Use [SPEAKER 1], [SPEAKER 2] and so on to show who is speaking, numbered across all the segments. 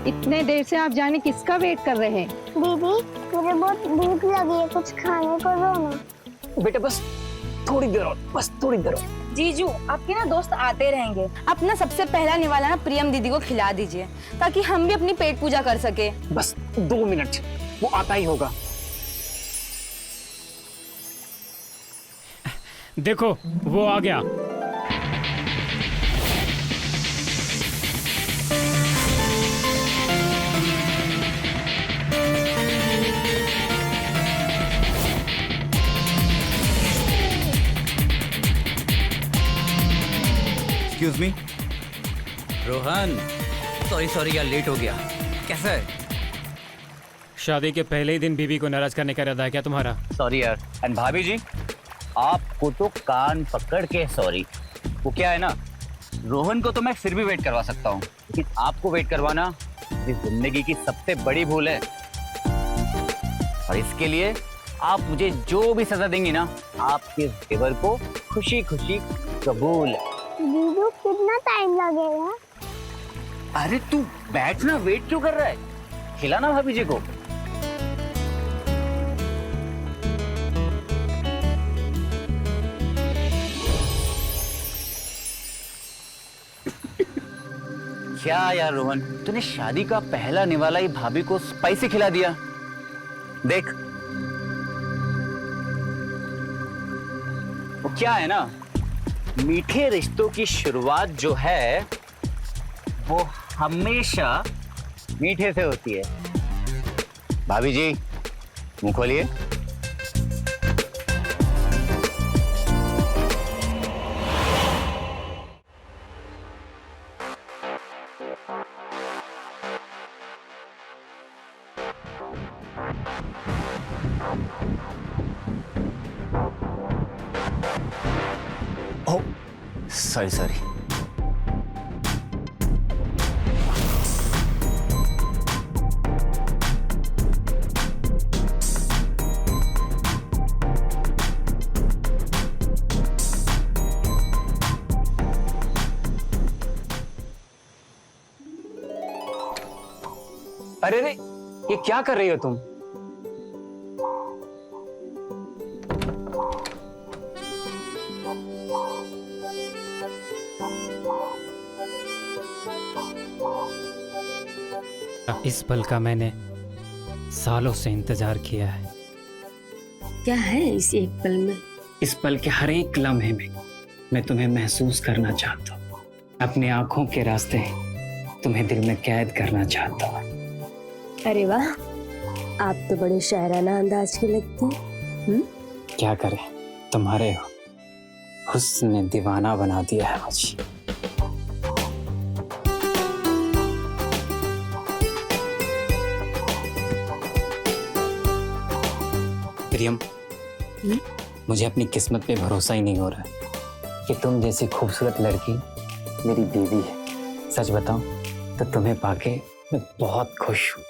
[SPEAKER 1] इतने देर से आप जाने किसका वेट कर रहे हैं?
[SPEAKER 2] दीदी मुझे बहुत भूख लगी है, कुछ खाने को दो ना।
[SPEAKER 3] बेटा बस थोड़ी देर और, बस थोड़ी देर और।
[SPEAKER 4] जीजू आपके ना दोस्त आते रहेंगे।
[SPEAKER 5] अपना सबसे पहला निवाला ना प्रियम दीदी को खिला दीजिए ताकि हम भी अपनी पेट पूजा कर सके।
[SPEAKER 3] बस 2 मिनट, वो आता ही होगा।
[SPEAKER 6] देखो वो आ गया।
[SPEAKER 7] एक्सक्यूज मी रोहन, सॉरी यार, लेट हो गया। कैसा है?
[SPEAKER 6] शादी के पहले ही दिन बीवी को नाराज करने का इरादा है क्या तुम्हारा?
[SPEAKER 7] सॉरी यार। एंड भाभी जी, आपको तो कान पकड़ के सॉरी। वो क्या है ना, रोहन को तो मैं फिर भी वेट करवा सकता हूँ, लेकिन आपको वेट करवाना इस जिंदगी की सबसे बड़ी भूल है। और इसके लिए आप मुझे जो भी सजा देंगी ना, आपके देवर को खुशी खुशी कबूल है।
[SPEAKER 2] दीदी कितना टाइम लगेगा?
[SPEAKER 7] अरे तू बैठ ना, वेट क्यों कर रहा है? खिलाना भाभी जी को। क्या यार रोहन, तूने शादी का पहला निवाला ही भाभी को स्पाइसी खिला दिया। देख वो क्या है ना, मीठे रिश्तों की शुरुआत जो है वो हमेशा मीठे से होती है। भाभी जी मुंह खोलिए। Oh sorry.
[SPEAKER 3] अरे रे, ये क्या कर रही हो तुम?
[SPEAKER 6] इस पल का मैंने सालों से इंतजार किया है।
[SPEAKER 8] क्या है इस एक पल में?
[SPEAKER 6] इस पल के हर एक लम्हे में मैं तुम्हें महसूस करना चाहता हूँ। अपनी आंखों के रास्ते तुम्हें दिल में कैद करना चाहता हूँ।
[SPEAKER 8] अरे वाह, आप तो बड़े शायराना अंदाज के लगते हैं।
[SPEAKER 6] क्या करें, तुम्हारे हुस्न ने दीवाना बना दिया है मुझे। प्रियम, मुझे अपनी किस्मत पे भरोसा ही नहीं हो रहा कि तुम जैसी खूबसूरत लड़की मेरी बीवी है। सच बताऊं तो तुम्हें पाके मैं बहुत खुश हूँ।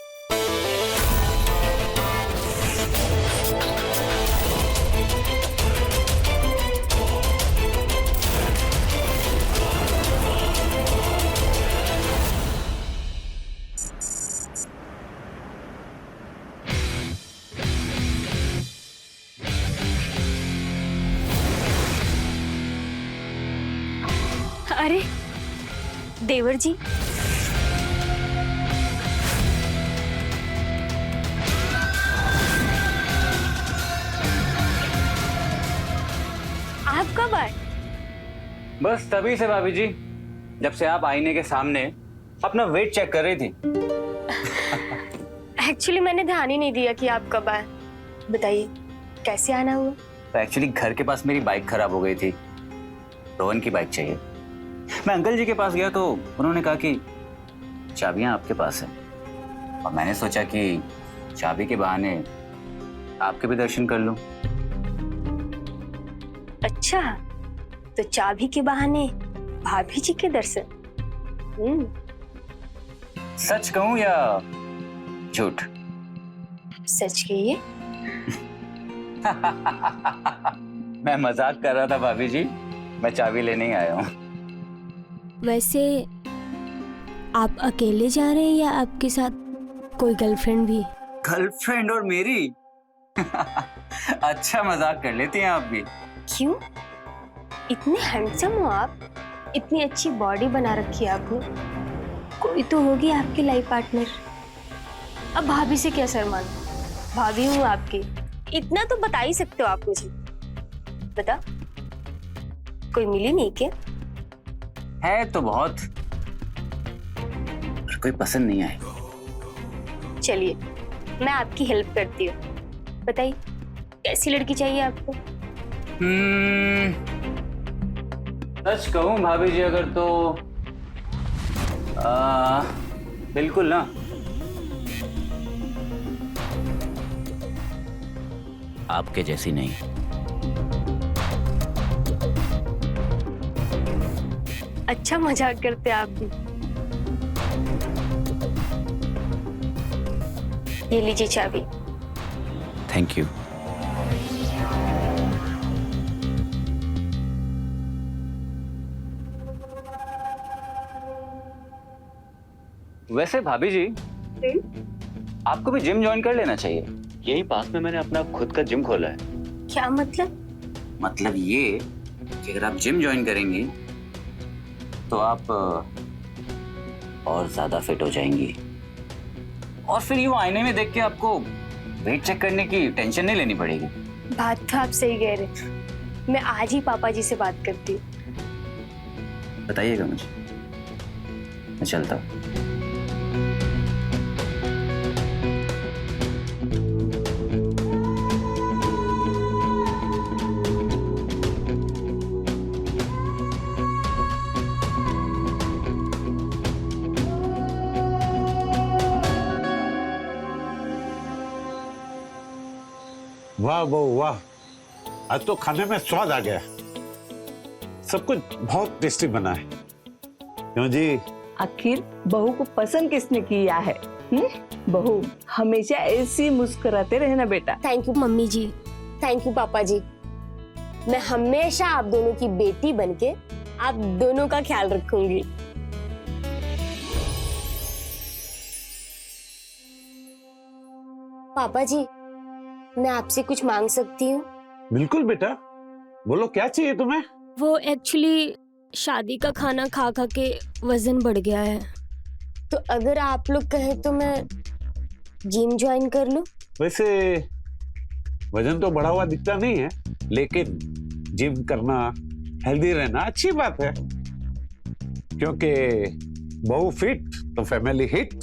[SPEAKER 8] अरे देवर जी, आप कब आए?
[SPEAKER 7] बस तभी से भाभी जी, जब से आप आईने के सामने अपना वेट चेक कर रही थी।
[SPEAKER 8] एक्चुअली मैंने ध्यान ही नहीं दिया कि आप कब आए। बताइए कैसे आना हुआ?
[SPEAKER 7] तो एक्चुअली घर के पास मेरी बाइक खराब हो गई थी, रोहन की बाइक चाहिए। मैं अंकल जी के पास गया तो उन्होंने कहा कि चाबियां आपके पास है, और मैंने सोचा कि चाबी के बहाने आपके भी दर्शन कर लूं।
[SPEAKER 8] अच्छा, तो चाबी के बहाने भाभी जी के दर्शन।
[SPEAKER 7] सच कहूं या झूठ?
[SPEAKER 8] सच कहिए।
[SPEAKER 7] मैं मजाक कर रहा था भाभी जी, मैं चाबी लेने ही आया हूँ।
[SPEAKER 8] वैसे आप अकेले जा रहे हैं या आपके साथ कोई गर्लफ्रेंड भी?
[SPEAKER 7] गर्लफ्रेंड और मेरी? अच्छा मजाक कर लेती हैं आप भी।
[SPEAKER 8] क्यों? इतने हैंडसम हो आप, इतनी अच्छी बॉडी बना रखी है आपने, कोई तो होगी आपकी लाइफ पार्टनर। अब भाभी से क्या शर्माना, भाभी हूँ आपकी, इतना तो बता ही सकते हो आप मुझे। बता, कोई मिली नहीं क्या?
[SPEAKER 7] है तो बहुत, पर कोई पसंद नहीं आए।
[SPEAKER 8] चलिए मैं आपकी हेल्प करती हूँ, बताइए कैसी लड़की चाहिए आपको?
[SPEAKER 7] सच कहूं भाभी जी अगर तो बिल्कुल ना, आपके जैसी नहीं।
[SPEAKER 8] अच्छा मजाक करते हैं आप भी। ये लीजिए चाबी।
[SPEAKER 7] Thank you. वैसे भाभी जी, आपको भी जिम ज्वाइन कर लेना चाहिए। यही पास में मैंने अपना खुद का जिम खोला है।
[SPEAKER 8] क्या मतलब?
[SPEAKER 7] मतलब ये कि अगर आप जिम ज्वाइन करेंगी तो आप और ज्यादा फिट हो जाएंगी, और फिर यूं आईने में देख के आपको वेट चेक करने की टेंशन नहीं लेनी पड़ेगी।
[SPEAKER 8] बात तो आप सही कह रहे, मैं आज ही पापा जी से बात करती हूँ।
[SPEAKER 7] बताइएगा मुझे, मैं चलता हूँ।
[SPEAKER 9] वाह बहू वाह, आज तो खाने में स्वाद आ गया। सब कुछ बहुत टेस्टी बना है। क्यों जी?
[SPEAKER 10] आखिर बहू को पसंद किसने किया है? बहू हमेशा ऐसी मुस्कुराते रहना बेटा।
[SPEAKER 8] Thank you mummy ji, thank you papa ji. मैं हमेशा आप दोनों की बेटी बनके आप दोनों का ख्याल रखूंगी। पापा जी, मैं आपसे कुछ मांग सकती हूँ?
[SPEAKER 9] बिल्कुल बेटा, बोलो क्या चाहिए तुम्हें?
[SPEAKER 8] वो एक्चुअली शादी का खाना खा खा के वजन बढ़ गया है, तो अगर आप लोग कहें तो मैं जिम ज्वाइन कर लूं?
[SPEAKER 9] वैसे वजन तो बढ़ा हुआ दिखता नहीं है, लेकिन जिम करना, हेल्दी रहना अच्छी बात है। क्योंकि बहू फिट तो फैमिली हिट।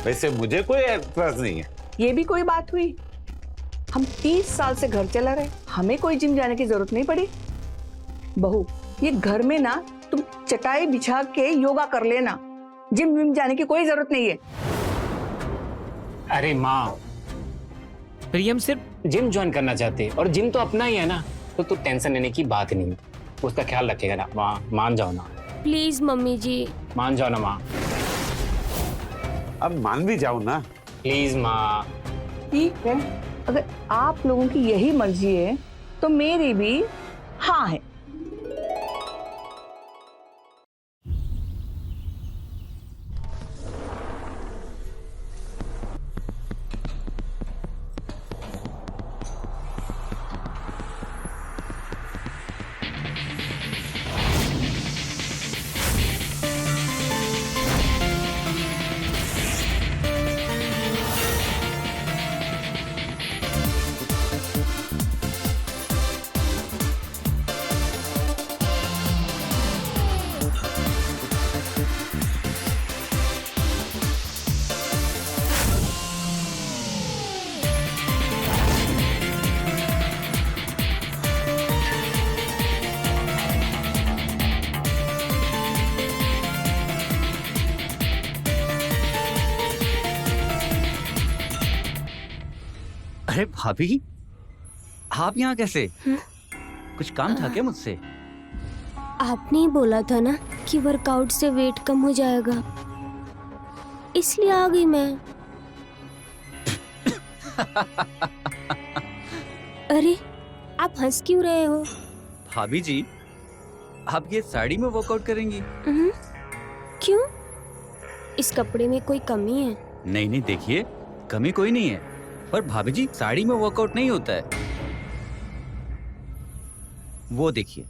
[SPEAKER 9] वैसे मुझे कोई एतराज नहीं है।
[SPEAKER 10] ये भी कोई बात हुई? हम 30 साल से घर चला रहे, हमें कोई जिम जाने की जरूरत नहीं पड़ी। बहू, ये घर में ना तुम चटाई बिछा के योगा कर लेना, जिम विम जाने की कोई जरूरत नहीं है।
[SPEAKER 6] अरे माँ, प्रियम सिर्फ जिम ज्वाइन करना चाहते हैं और जिम तो अपना ही है ना, तो तू टेंशन लेने की बात नहीं, उसका ख्याल रखेगा ना। माँ मान जाओ ना,
[SPEAKER 8] प्लीज मम्मी जी।
[SPEAKER 6] मान जाओ ना माँ,
[SPEAKER 9] अब मान भी जाओ ना।
[SPEAKER 6] प्लीज माँ।
[SPEAKER 10] ठीक है, अगर आप लोगों की यही मर्जी है तो मेरी भी हाँ है।
[SPEAKER 7] अरे भाभी, आप यहाँ कैसे? कुछ काम था क्या मुझसे?
[SPEAKER 8] आपने ही बोला था ना कि वर्कआउट से वेट कम हो जाएगा, इसलिए आ गई मैं। अरे आप हंस क्यों रहे हो?
[SPEAKER 7] भाभी जी, आप ये साड़ी में वर्कआउट करेंगी?
[SPEAKER 8] क्यों? इस कपड़े में कोई कमी है?
[SPEAKER 7] नहीं नहीं, देखिए कमी कोई नहीं है, पर भाभी जी साड़ी में वर्कआउट नहीं होता है। वो देखिए,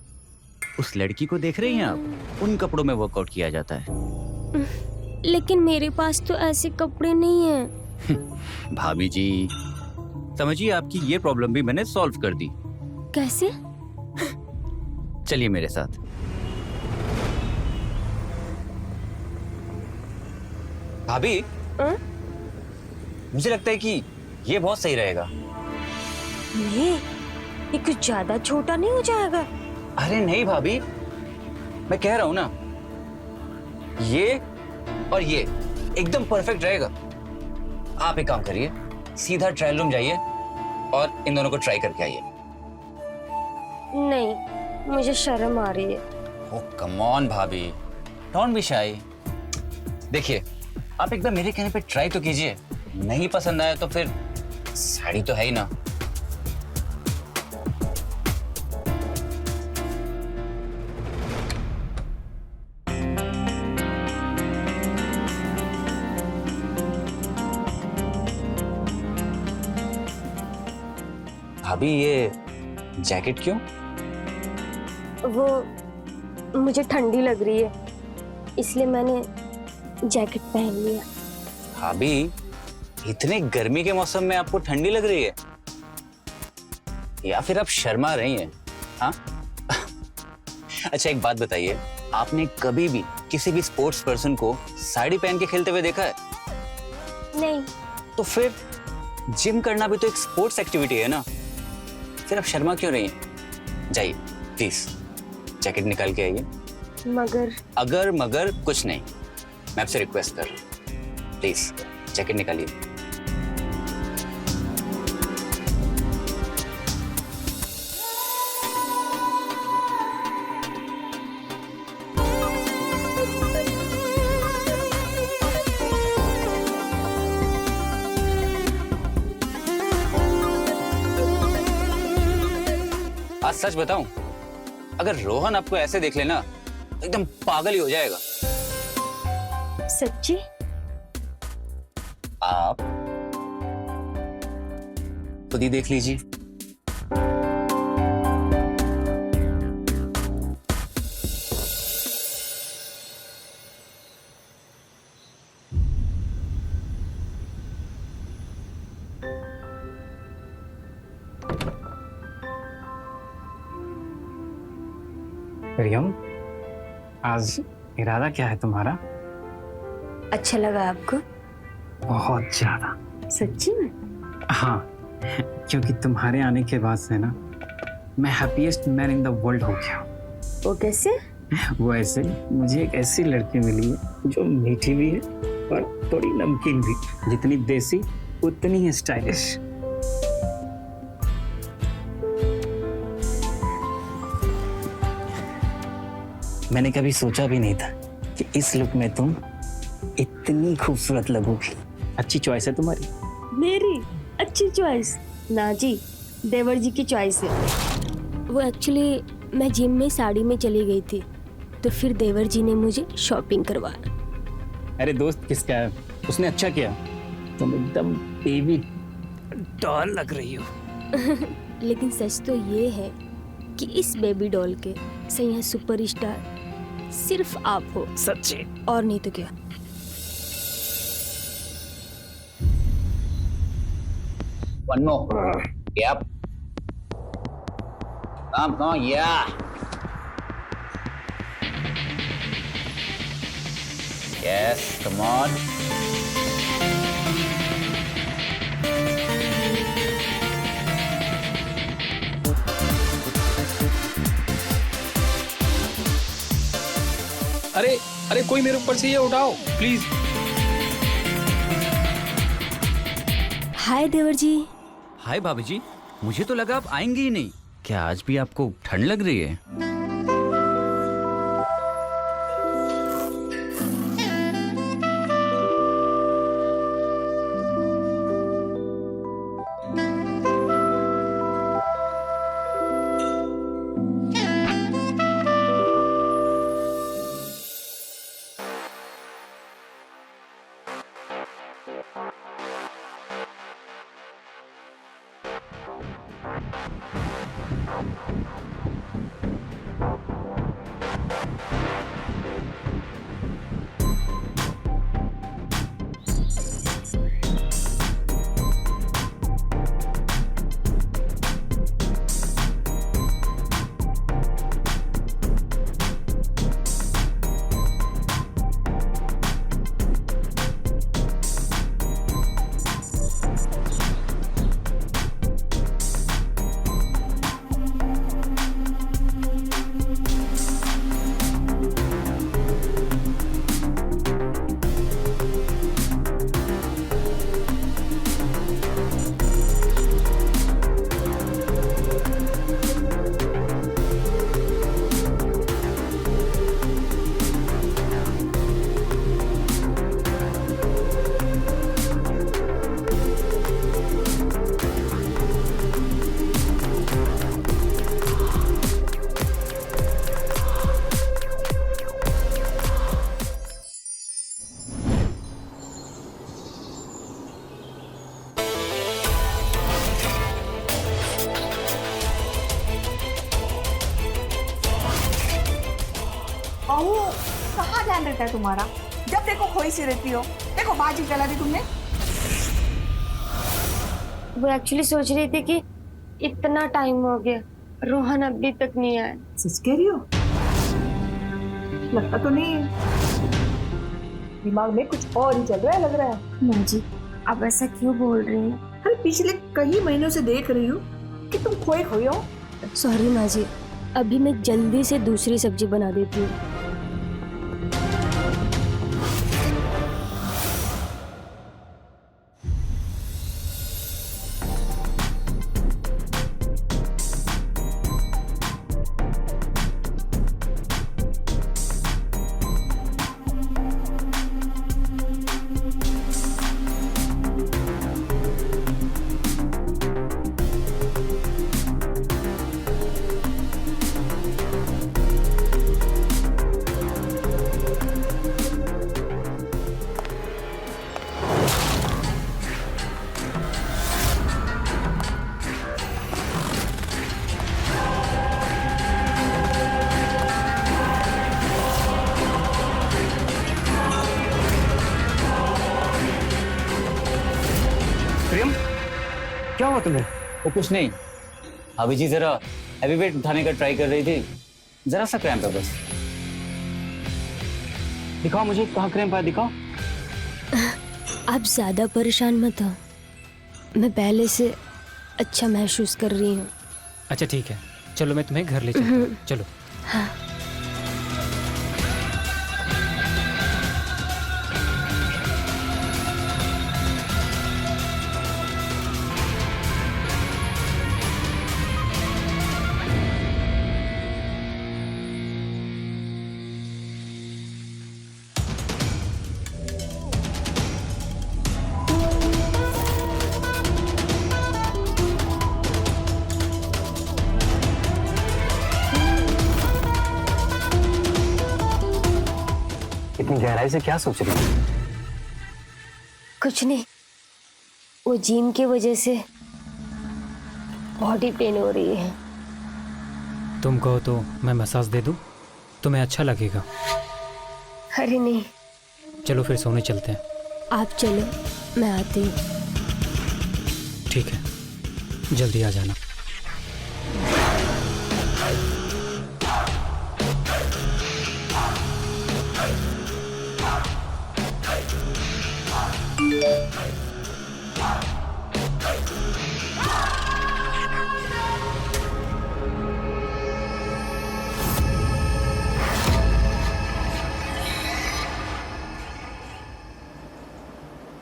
[SPEAKER 7] उस लड़की को देख रही हैं आप, उन कपड़ों में वर्कआउट किया जाता है।
[SPEAKER 8] लेकिन मेरे पास तो ऐसे कपड़े नहीं हैं।
[SPEAKER 7] भाभी जी समझिए, आपकी ये प्रॉब्लम भी मैंने सॉल्व कर दी।
[SPEAKER 8] कैसे?
[SPEAKER 7] चलिए मेरे साथ। भाभी, मुझे लगता है कि ये बहुत सही रहेगा।
[SPEAKER 8] ये कुछ ज्यादा छोटा नहीं हो जाएगा?
[SPEAKER 7] अरे नहीं भाभी, मैं कह रहा हूं ना, ये और ये एकदम परफेक्ट रहेगा। आप एक काम करिए, सीधा ट्रायल रूम जाइए और इन दोनों को ट्राई करके आइए।
[SPEAKER 8] नहीं, मुझे शर्म आ रही है।
[SPEAKER 7] ओह कम ऑन भाभी, डोंट बी शाई। देखिए, आप एकदम मेरे कहने पे ट्राई तो कीजिए, नहीं पसंद आया तो फिर साड़ी तो है ही ना। भाभी ये जैकेट क्यों?
[SPEAKER 8] वो मुझे ठंडी लग रही है, इसलिए मैंने जैकेट पहन लिया।
[SPEAKER 7] भाभी इतने गर्मी के मौसम में आपको ठंडी लग रही है, या फिर आप शर्मा रही हैं? हाँ? अच्छा एक बात बताइए, आपने कभी भी किसी भी स्पोर्ट्स पर्सन को साड़ी पहन के खेलते हुए देखा है?
[SPEAKER 8] नहीं।
[SPEAKER 7] तो फिर जिम करना भी तो एक स्पोर्ट्स एक्टिविटी है ना, फिर आप शर्मा क्यों रही हैं? जाइए प्लीज, जैकेट निकाल के आइए।
[SPEAKER 8] मगर
[SPEAKER 7] अगर मगर कुछ नहीं, मैं आपसे रिक्वेस्ट कर रहा हूं, प्लीज जैकेट निकालिए। आज सच बताऊं, अगर रोहन आपको ऐसे देख लेना तो एकदम पागल ही हो जाएगा।
[SPEAKER 8] सच्ची?
[SPEAKER 7] आप खुद ही देख लीजिए।
[SPEAKER 6] प्रियम, आज इरादा क्या है तुम्हारा?
[SPEAKER 8] अच्छा लगा आपको?
[SPEAKER 6] बहुत ज्यादा।
[SPEAKER 8] सच्ची में?
[SPEAKER 6] हाँ, क्योंकि तुम्हारे आने के बाद से ना मैं happiest man in the world हो गया।
[SPEAKER 8] वो कैसे?
[SPEAKER 6] वो ऐसे, मुझे एक ऐसी लड़की मिली है जो मीठी भी है और थोड़ी नमकीन भी, जितनी देसी उतनी ही स्टाइलिश। मैंने कभी सोचा भी नहीं था कि इस लुक में तुम इतनी खूबसूरत लगोगी। अच्छी चॉइस है तुम्हारी।
[SPEAKER 8] मेरी अच्छी चॉइस? ना जी, देवर जी की चॉइस है। वो एक्चुअली मैं जिम में साड़ी में चली गई थी, तो फिर देवर जी ने मुझे शॉपिंग करवाया।
[SPEAKER 6] अरे दोस्त किसका है, उसने अच्छा किया। तुम एकदम बेबी डॉल लग रही हो।
[SPEAKER 8] लेकिन सच तो ये है कि इस बेबी डॉल के सही सुपरस्टार सिर्फ आप हो।
[SPEAKER 6] सच्ची?
[SPEAKER 8] और नहीं तो क्या।
[SPEAKER 7] One more. Yep. Come on, yeah. Yes, come on.
[SPEAKER 3] अरे अरे कोई मेरे ऊपर से ये उठाओ प्लीज।
[SPEAKER 8] हाय देवर जी।
[SPEAKER 7] हाय भाभी जी, मुझे तो लगा आप आएंगे ही नहीं। क्या आज भी आपको ठंड लग रही है?
[SPEAKER 10] रहता है तुम्हारा? जब देखो खोई सी रहती हो। देखो बाजी चला दी तुमने।
[SPEAKER 8] वो एक्चुअली सोच रही थी कि इतना टाइम हो गया, रोहन अभी तक नहीं आया।
[SPEAKER 10] सच कह रही हो? लगता तो नहीं है, दिमाग में कुछ और ही चल रहा है लग रहा है।
[SPEAKER 8] माँ जी, आप ऐसा क्यों बोल रही हैं?
[SPEAKER 10] अरे पिछले कई महीनों से देख रही हूँ कि तुम खोए खोए हो।
[SPEAKER 8] सॉरी माँ जी, अभी मैं जल्दी से दूसरी सब्जी बना देती हूँ।
[SPEAKER 6] प्रियम, क्या हुआ तुम्हें?
[SPEAKER 7] वो कुछ नहीं, अभी जी जरा हैवी वेट उठाने का ट्राई कर रही थी, जरा सा क्रैम्प है बस। दिखाओ मुझे कहाँ क्रैम्प है, दिखाओ।
[SPEAKER 8] आप ज्यादा परेशान मत हो, मैं पहले से अच्छा महसूस कर रही हूँ।
[SPEAKER 3] अच्छा ठीक है, चलो मैं तुम्हें घर ले चलता हूँ। चलो।
[SPEAKER 8] हाँ।
[SPEAKER 6] इतनी गहराई से क्या सोच रही है?
[SPEAKER 8] कुछ नहीं, वो जिम की वजह से बॉडी पेन हो रही है।
[SPEAKER 3] तुम कहो तो मैं मसाज दे दूँ, तुम्हें अच्छा लगेगा।
[SPEAKER 8] अरे नहीं,
[SPEAKER 3] चलो फिर सोने चलते हैं।
[SPEAKER 8] आप चलो, मैं आती हूँ।
[SPEAKER 3] ठीक है, जल्दी आ जाना।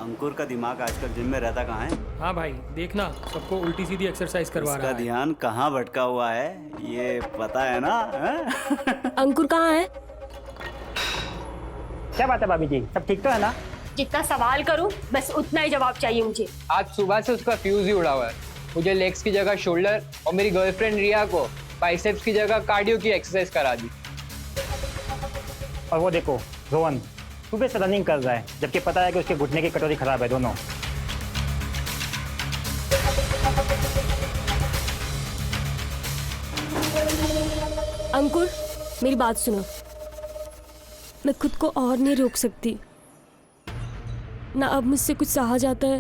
[SPEAKER 11] अंकुर का दिमाग आजकल जिम में रहता कहाँ है?
[SPEAKER 3] हाँ भाई, देखना सबको उल्टी सीधी एक्सरसाइज करवा रहा
[SPEAKER 11] उसका
[SPEAKER 3] है।
[SPEAKER 11] ध्यान कहाँ भटका हुआ है ये पता है ना?
[SPEAKER 8] अंकुर कहाँ है?
[SPEAKER 12] क्या बात है भाभी जी, सब ठीक तो है ना?
[SPEAKER 8] जितना सवाल करूं बस उतना ही जवाब चाहिए मुझे।
[SPEAKER 13] आज सुबह से उसका फ्यूज ही उड़ा हुआ है। मुझे लेग्स की जगह शोल्डर और मेरी गर्लफ्रेंड रिया को बाइसेप्स की जगह कार्डियो की एक्सरसाइज करा दी।
[SPEAKER 12] और वो देखो रोहन सुबह से रनिंग कर रहा है, जबकि पता है कि उसके घुटने की कटोरी खराब है दोनों।
[SPEAKER 8] अंकुर, मेरी बात सुनो, मैं खुद को और नहीं रोक सकती ना। अब मुझसे कुछ सहा जाता है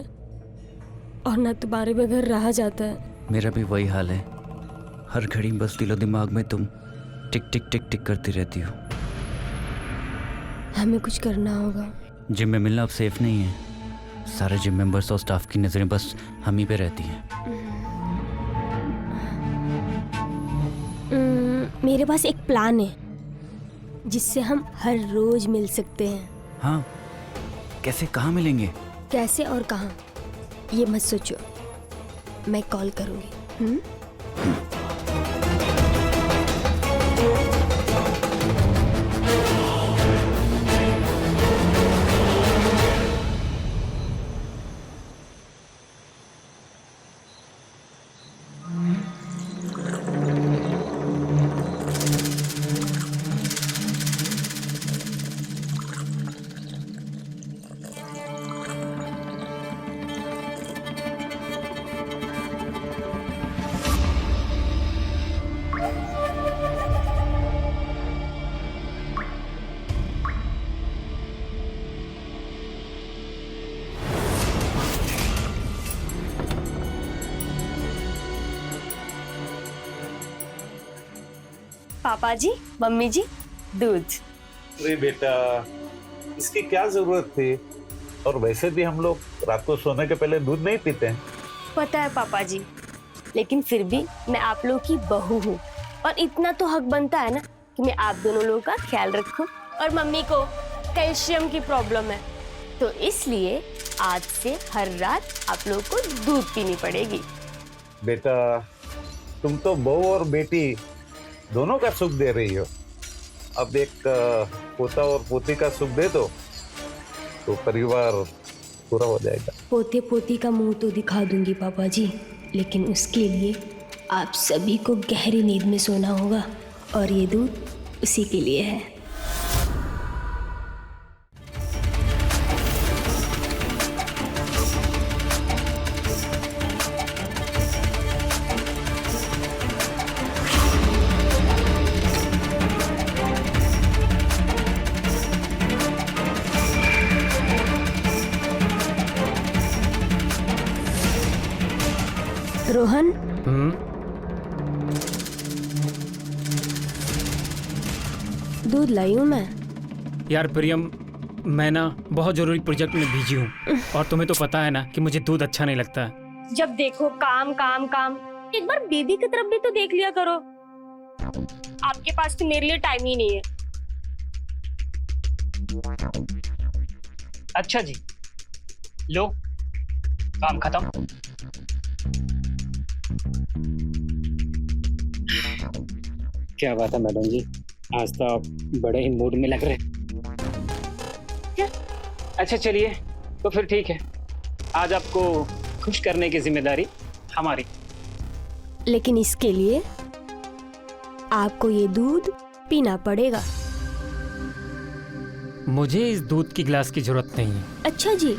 [SPEAKER 8] और ना तुम्हारे बगैर रहा जाता है।
[SPEAKER 7] मेरा भी वही हाल है, हर घड़ी बस दिलो दिमाग में तुम टिक टिक टिक टिक करती रहती हो।
[SPEAKER 8] हमें कुछ करना होगा।
[SPEAKER 7] जिम में मिलना अब सेफ नहीं है, सारे जिम मेंबर्स और स्टाफ की नजरें बस हम ही पे रहती हैं।
[SPEAKER 8] मेरे पास एक प्लान है जिससे हम हर रोज मिल सकते हैं।
[SPEAKER 7] हाँ, कैसे, कहाँ मिलेंगे?
[SPEAKER 8] कैसे और कहाँ ये मत सोचो, मैं कॉल करूंगी। पापा जी, मम्मी जी, दूध।
[SPEAKER 9] अरे बेटा, इसकी क्या जरूरत थी? और वैसे भी हम लोग रात को सोने के पहले दूध नहीं पीते हैं।
[SPEAKER 8] पता है पापा जी, लेकिन फिर भी मैं आप लोगों की बहू हूँ और इतना तो हक बनता है ना कि मैं आप दोनों लोगों का ख्याल रखूं। और मम्मी को कैल्शियम की प्रॉब्लम है, तो इसलिए आज से हर रात आप लोगों को दूध पीनी पड़ेगी।
[SPEAKER 9] बेटा, तुम तो बहू और बेटी दोनों का सुख दे रही हो। अब एक पोता और पोती का सुख दे दो तो परिवार पूरा हो जाएगा।
[SPEAKER 8] पोते पोती का मुंह तो दिखा दूंगी पापा जी, लेकिन उसके लिए आप सभी को गहरी नींद में सोना होगा और ये दूध उसी के लिए है। रोहन, दूध लाई हूँ मैं।
[SPEAKER 3] यार प्रियम, मैं ना बहुत जरूरी प्रोजेक्ट में बिजी हूँ और तुम्हें तो पता है ना कि मुझे दूध अच्छा नहीं लगता है।
[SPEAKER 8] जब देखो काम काम काम, एक बार बेबी की तरफ भी तो देख लिया करो। आपके पास तो मेरे लिए टाइम ही नहीं है।
[SPEAKER 3] अच्छा जी, लो काम खत्म। क्या बात है मैडम जी, आज तो आप बड़े ही मूड में लग रहे। अच्छा चलिए, तो फिर ठीक है, आज आपको खुश करने की जिम्मेदारी हमारी।
[SPEAKER 8] लेकिन इसके लिए आपको ये दूध पीना पड़ेगा।
[SPEAKER 3] मुझे इस दूध की गिलास की जरूरत नहीं है।
[SPEAKER 8] अच्छा जी,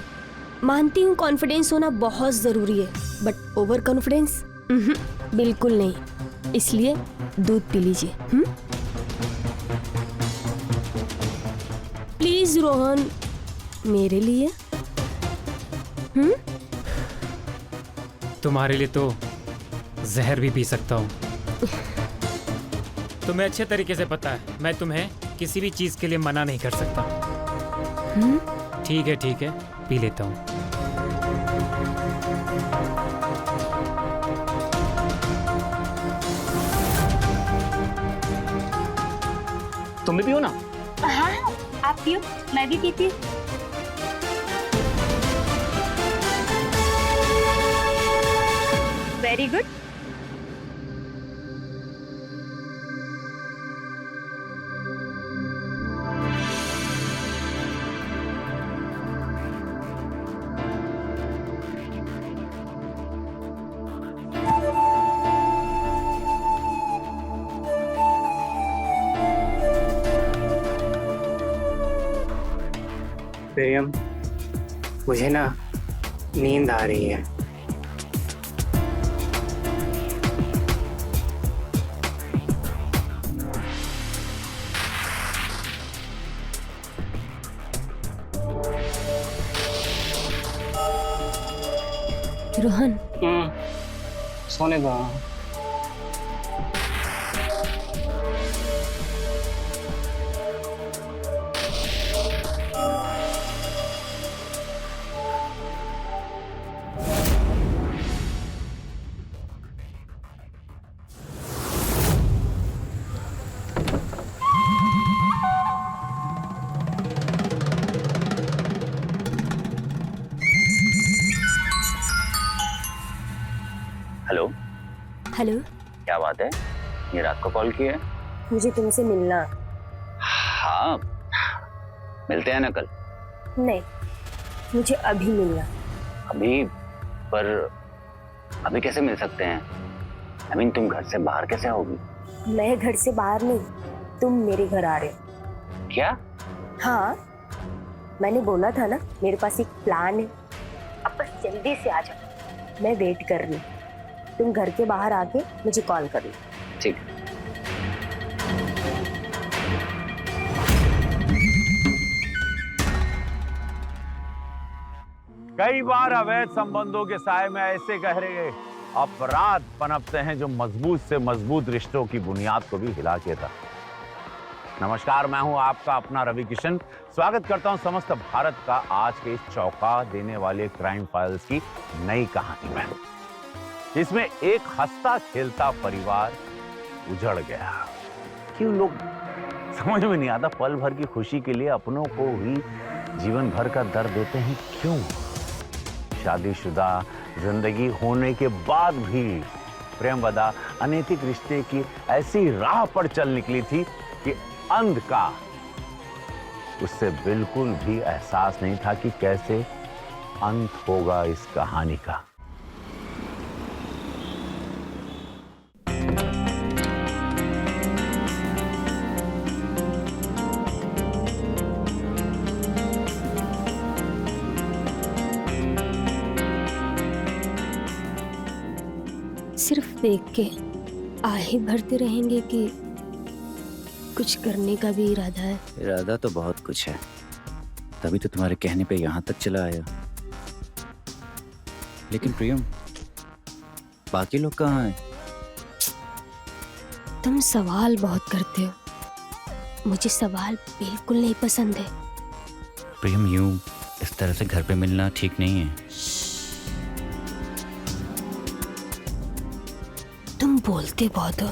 [SPEAKER 8] मानती हूँ कॉन्फिडेंस होना बहुत जरूरी है, बट ओवर कॉन्फिडेंस बिल्कुल नहीं। इसलिए दूध पी लीजिए। प्लीज रोहन, मेरे लिए।
[SPEAKER 3] तुम्हारे लिए तो जहर भी पी सकता हूँ। तुम्हें अच्छे तरीके से पता है मैं तुम्हें किसी भी चीज के लिए मना नहीं कर सकता। ठीक है, पी लेता हूँ। तुम भी पियो ना।
[SPEAKER 8] हाँ, आप पियो, मैं भी पीती हूँ। Very good.
[SPEAKER 3] प्रियम, मुझे ना नींद आ रही है।
[SPEAKER 8] रोहन,
[SPEAKER 3] सोने दो।
[SPEAKER 7] हेलो।
[SPEAKER 8] हेलो।
[SPEAKER 7] क्या बात है, ये रात को कॉल किया है?
[SPEAKER 8] मुझे तुमसे मिलना।
[SPEAKER 7] हाँ, मिलते हैं ना कल।
[SPEAKER 8] नहीं, मुझे अभी मिलना।
[SPEAKER 7] अभी? पर अभी कैसे मिल सकते हैं? I mean, तुम घर से बाहर कैसे होगी?
[SPEAKER 8] मैं घर से बाहर नहीं, तुम मेरे घर आ रहे हो।
[SPEAKER 7] क्या?
[SPEAKER 8] हाँ, मैंने बोला था ना मेरे पास एक प्लान है। अब बस जल्दी से आ जाओ, मैं वेट कर रही हूँ। तुम घर के बाहर आके मुझे कॉल कर लो।
[SPEAKER 7] ठीक।
[SPEAKER 9] कई बार अवैध संबंधों के साए में ऐसे गहरे अपराध पनपते हैं जो मजबूत से मजबूत रिश्तों की बुनियाद को भी हिला के रखते। नमस्कार, मैं हूं आपका अपना रवि किशन। स्वागत करता हूं समस्त भारत का आज के इस चौंका देने वाले क्राइम फाइल्स की नई कहानी में। इसमें एक हंसता खेलता परिवार उजड़ गया। क्यों लोग समझ में नहीं आता, पल भर की खुशी के लिए अपनों को ही जीवन भर का दर्द देते हैं क्यों? शादीशुदा जिंदगी होने के बाद भी प्रेमवदा अनैतिक रिश्ते की ऐसी राह पर चल निकली थी कि अंध का उससे बिल्कुल भी एहसास नहीं था कि कैसे अंत होगा इस कहानी का।
[SPEAKER 8] सिर्फ देख के आहे भरते रहेंगे कि कुछ करने का भी इरादा है?
[SPEAKER 7] इरादा तो बहुत कुछ है, तभी तो तुम्हारे कहने पे यहाँ तक चला आया। लेकिन प्रियम, बाकी लोग कहाँ हैं?
[SPEAKER 8] तुम सवाल बहुत करते हो, मुझे सवाल बिल्कुल नहीं पसंद है।
[SPEAKER 7] प्रियम, यूं इस तरह से घर पे मिलना ठीक नहीं है।
[SPEAKER 8] तुम बोलते बहुत हो।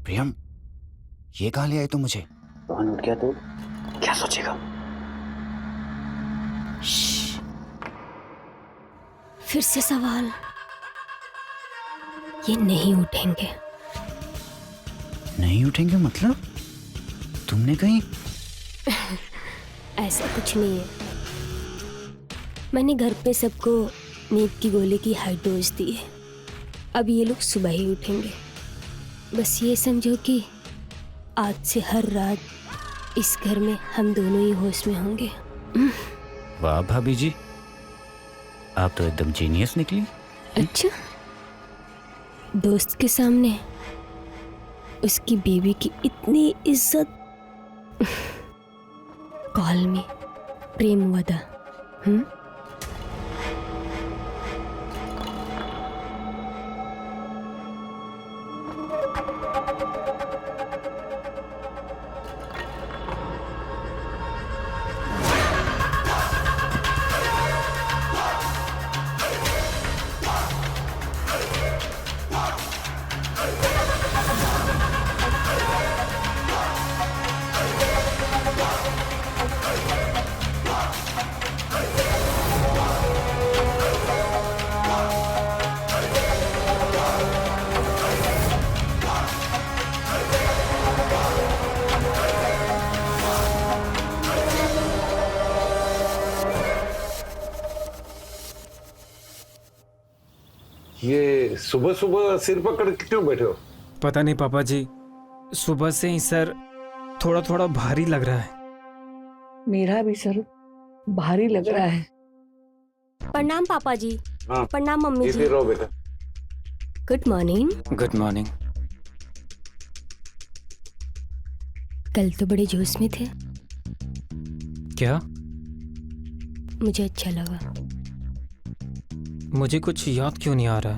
[SPEAKER 7] प्रियम, ये कहाँ ले आए तुम मुझे? रोहन उठ गया तो क्या सोचेगा?
[SPEAKER 8] फिर से सवाल। ये नहीं उठेंगे।
[SPEAKER 7] नहीं उठेंगे मतलब? तुमने कहीं?
[SPEAKER 8] ऐसा कुछ नहीं है। मैंने घर पे सबको नींद की गोली की हाई डोज दी है। अब ये लोग सुबह ही उठेंगे। बस ये समझो कि आज से हर रात इस घर में हम दोनों ही होश में होंगे।
[SPEAKER 7] वाह भाभी जी, आप तो एकदम जीनियस निकली।
[SPEAKER 8] अच्छा, दोस्त के सामने उसकी बीवी की इतनी इज्जत। Call me Premvada.
[SPEAKER 9] ये सुबह सुबह सिर पकड़ के क्यों बैठे हो?
[SPEAKER 3] पता नहीं पापा जी, सुबह से ही सर थोड़ा थोड़ा भारी लग रहा है।
[SPEAKER 10] मेरा भी सर भारी लग रहा है।
[SPEAKER 8] प्रणाम पापा जी।
[SPEAKER 9] हाँ,
[SPEAKER 8] प्रणाम मम्मी जी।
[SPEAKER 9] रहो बेटा।
[SPEAKER 8] Good morning.
[SPEAKER 6] Good morning.
[SPEAKER 8] कल तो बड़े जोश में थे।
[SPEAKER 3] क्या?
[SPEAKER 8] मुझे अच्छा लगा।
[SPEAKER 3] मुझे कुछ याद क्यों नहीं आ रहा?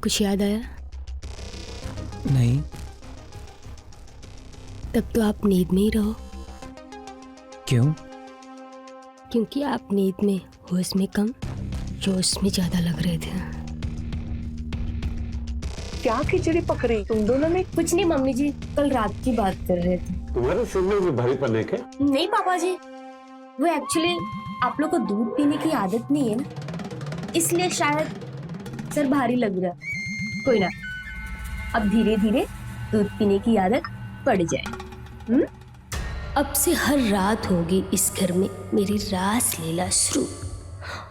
[SPEAKER 8] कुछ याद आया?
[SPEAKER 3] नहीं।
[SPEAKER 8] तब तो आप नींद में ही रहो।
[SPEAKER 3] क्यों?
[SPEAKER 8] क्योंकि आप नींद में होश में कम, जोश में ज्यादा लग रहे थे।
[SPEAKER 10] क्या खिचड़ी पकड़ी तुम दोनों में?
[SPEAKER 8] कुछ नहीं मम्मी जी, कल रात की बात कर रहे थे।
[SPEAKER 9] तुम्हारे सिर में भी भारीपन है क्या?
[SPEAKER 8] नहीं पापा जी, वो एक्चुअली आप लोग को दूध पीने की आदत नहीं है ना, इसलिए शायद सर भारी लग रहा। कोई ना, अब धीरे धीरे दूध पीने की आदत पड़ जाए। अब से हर रात होगी इस घर में मेरी रास लीला शुरू,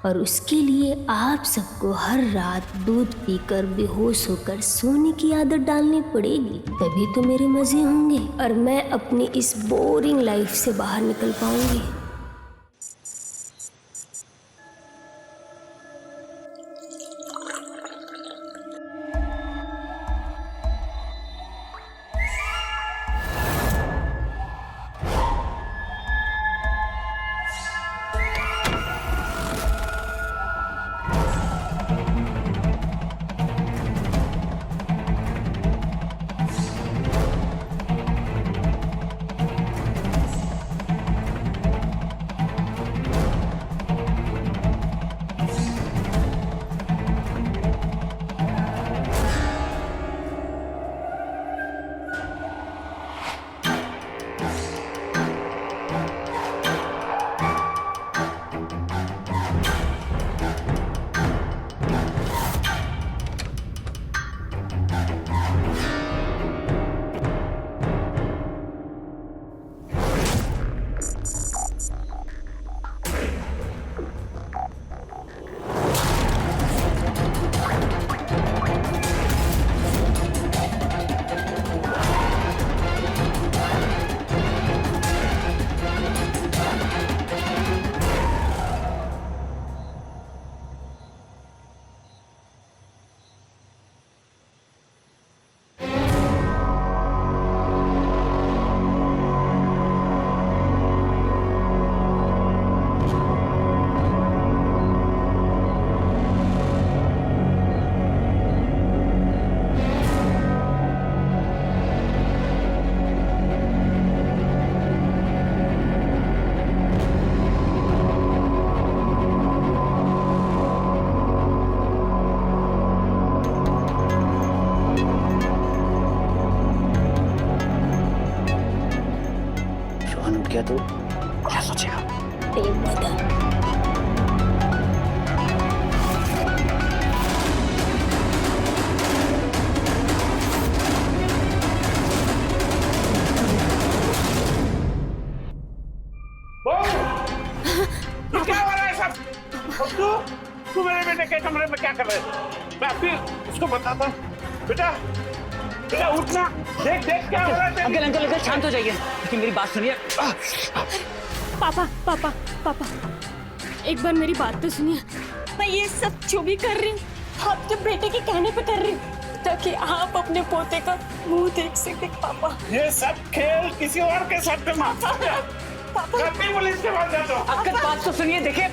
[SPEAKER 8] और उसके लिए आप सबको हर रात दूध पीकर बेहोश होकर सोने की आदत डालनी पड़ेगी। तभी तो मेरे मजे होंगे और मैं अपनी इस बोरिंग लाइफ से बाहर निकल पाऊंगी।
[SPEAKER 7] गया तो क्या सोचेगा?
[SPEAKER 9] क्या हो रहा है सब? तू मेरे बेटे के कमरे में क्या कर रहे है? मैं अभी उसको बताता हूँ। बेटा बेटा उठना, देख देख क्या हो रहा है।
[SPEAKER 7] अंकल अंकल अंकल शांत हो जाइए, लेकिन मेरी बात सुनिए।
[SPEAKER 8] पापा पापा पापा, एक बार मेरी बात तो सुनिए। मैं ये सब जो भी कर रही हूँ आपके बेटे के कहने पे कर रही हूँ, ताकि आप अपने पोते का मुंह देख सके। पापा
[SPEAKER 9] ये सब खेल किसी और के साथ में मत। जल्दी पुलिस के पास जाता हूँ।
[SPEAKER 7] अंकल बात तो सुनिए, देखिए।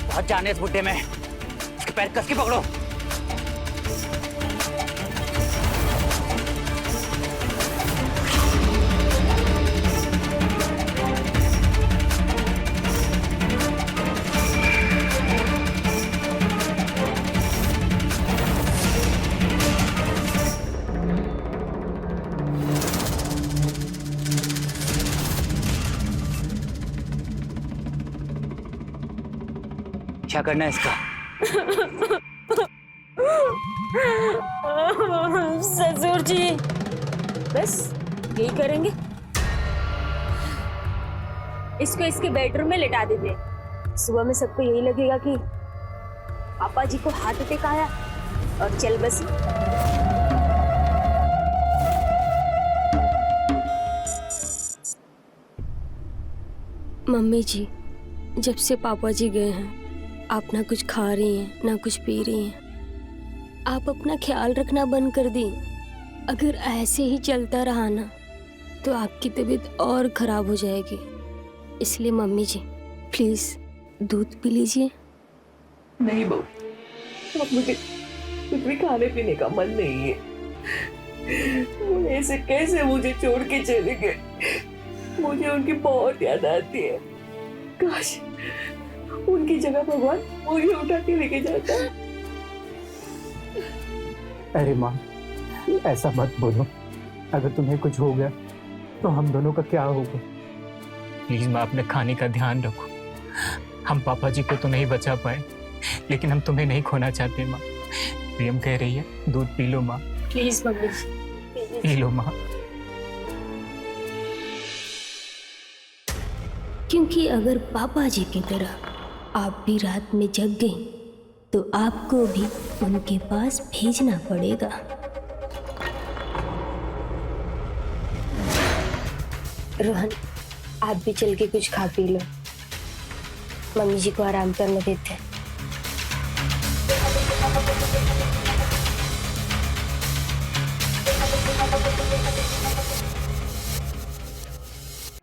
[SPEAKER 7] बहुत जाने इस बुड्ढे में, इसके पैर कस के पकड़ो। क्या करना है इसका?
[SPEAKER 8] ससुर जी बस यही करेंगे, इसको इसके बेडरूम में लिटा देते। सुबह में सबको यही लगेगा कि पापा जी को हार्ट अटैक आया और चल बसी। मम्मी जी, जब से पापा जी गए हैं आप ना कुछ खा रही हैं ना कुछ पी रही हैं। आप अपना ख्याल रखना बंद कर दी। अगर ऐसे ही चलता रहा ना तो आपकी तबीयत और खराब हो जाएगी। इसलिए मम्मी जी प्लीज दूध पी लीजिए।
[SPEAKER 10] नहीं बहू, अब मुझे कुछ भी खाने पीने का मन नहीं है। वो ऐसे कैसे मुझे छोड़ के चले गए। मुझे उनकी बहुत याद आती है। काश उनकी जगह भगवान मुझे उठा के लेके जाता।
[SPEAKER 12] अरे माँ, ऐसा मत बोलो। अगर तुम्हें कुछ हो गया तो हम दोनों का क्या होगा? प्लीज माँ, अपने खाने का ध्यान रखो। हम पापा जी को तो नहीं बचा पाए, लेकिन हम तुम्हें नहीं खोना चाहते माँ। प्रियम कह रही है दूध पी लो माँ।
[SPEAKER 8] प्लीज मम्मी
[SPEAKER 12] पी लो माँ।
[SPEAKER 8] क्योंकि अगर पापा जी की तरह आप भी रात में जग गई तो आपको भी उनके पास भेजना पड़ेगा। रोहन, आप भी चल के कुछ खा पी लो, मम्मी जी को आराम करने देते हैं।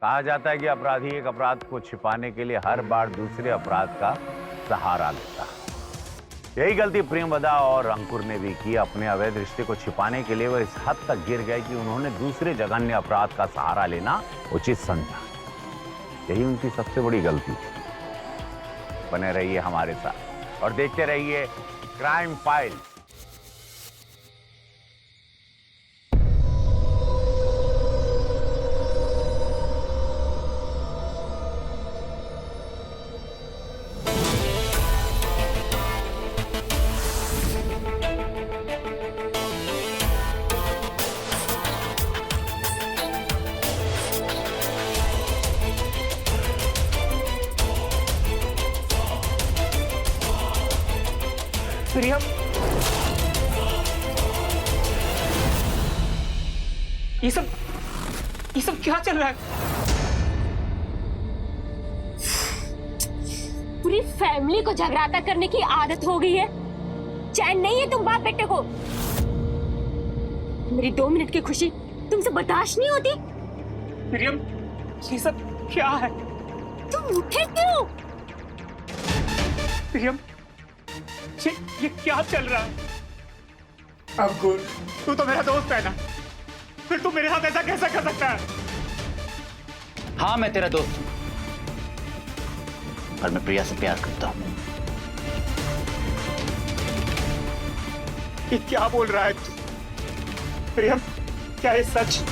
[SPEAKER 9] कहा जाता है कि अपराधी एक अपराध को छिपाने के लिए हर बार दूसरे अपराध का सहारा लेता है। यही गलती प्रेमवदा और अंकुर ने भी की। अपने अवैध रिश्ते को छिपाने के लिए वो इस हद तक गिर गए कि उन्होंने दूसरे जघन्य अपराध का सहारा लेना उचित समझा। यही उनकी सबसे बड़ी गलती थी। बने रहिए हमारे साथ और देखते रहिए क्राइम फाइल्स।
[SPEAKER 13] प्रियम, ये सब क्या चल रहा है?
[SPEAKER 8] पूरी फैमिली को झगड़ाता करने की आदत हो गई है। चैन नहीं है तुम बाप बेटे को। मेरी 2 मिनट की खुशी तुमसे बर्दाश्त नहीं होती।
[SPEAKER 13] प्रियम, ये सब क्या है?
[SPEAKER 8] तुम उठे क्यों?
[SPEAKER 13] प्रियम, ये क्या चल रहा है? अंकुर, तू तो मेरा दोस्त है ना, फिर तू मेरे साथ ऐसा कैसा कर सकता है?
[SPEAKER 7] हाँ मैं तेरा दोस्त हूं, और मैं प्रिया से प्यार करता हूं।
[SPEAKER 12] ये क्या बोल रहा है तू? प्रियम, क्या ये सच?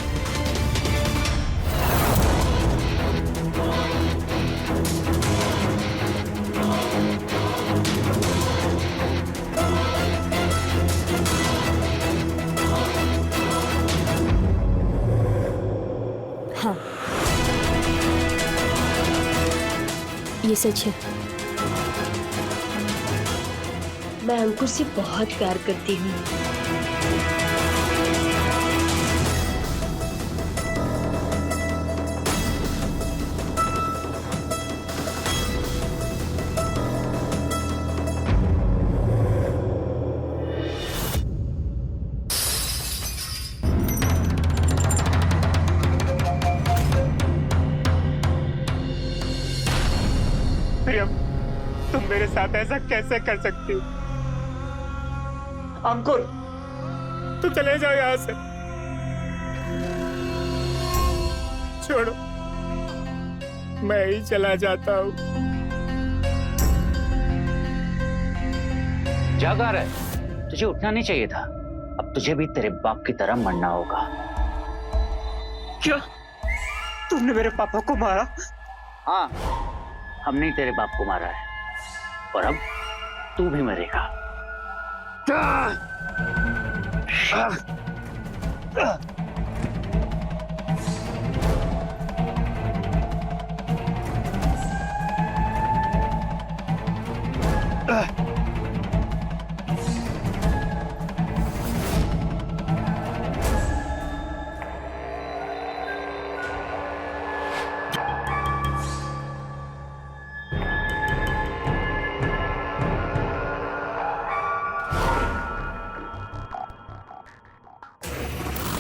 [SPEAKER 8] हाँ, ये सच है। मैं अंकुर से बहुत प्यार करती हूँ।
[SPEAKER 12] प्रियम, तुम मेरे साथ ऐसा कैसे कर सकती हो? अंकुर, तुम चले जाओ यहाँ से। छोड़ो, मैं ही चला जाता हूँ।
[SPEAKER 7] जाग आ रहा है, तुझे उठना नहीं चाहिए था। अब तुझे भी तेरे बाप की तरह मरना होगा।
[SPEAKER 12] क्या? तुमने मेरे पापा को मारा?
[SPEAKER 7] हाँ, हमने ही तेरे बाप को मारा है, और अब तू भी मरेगा।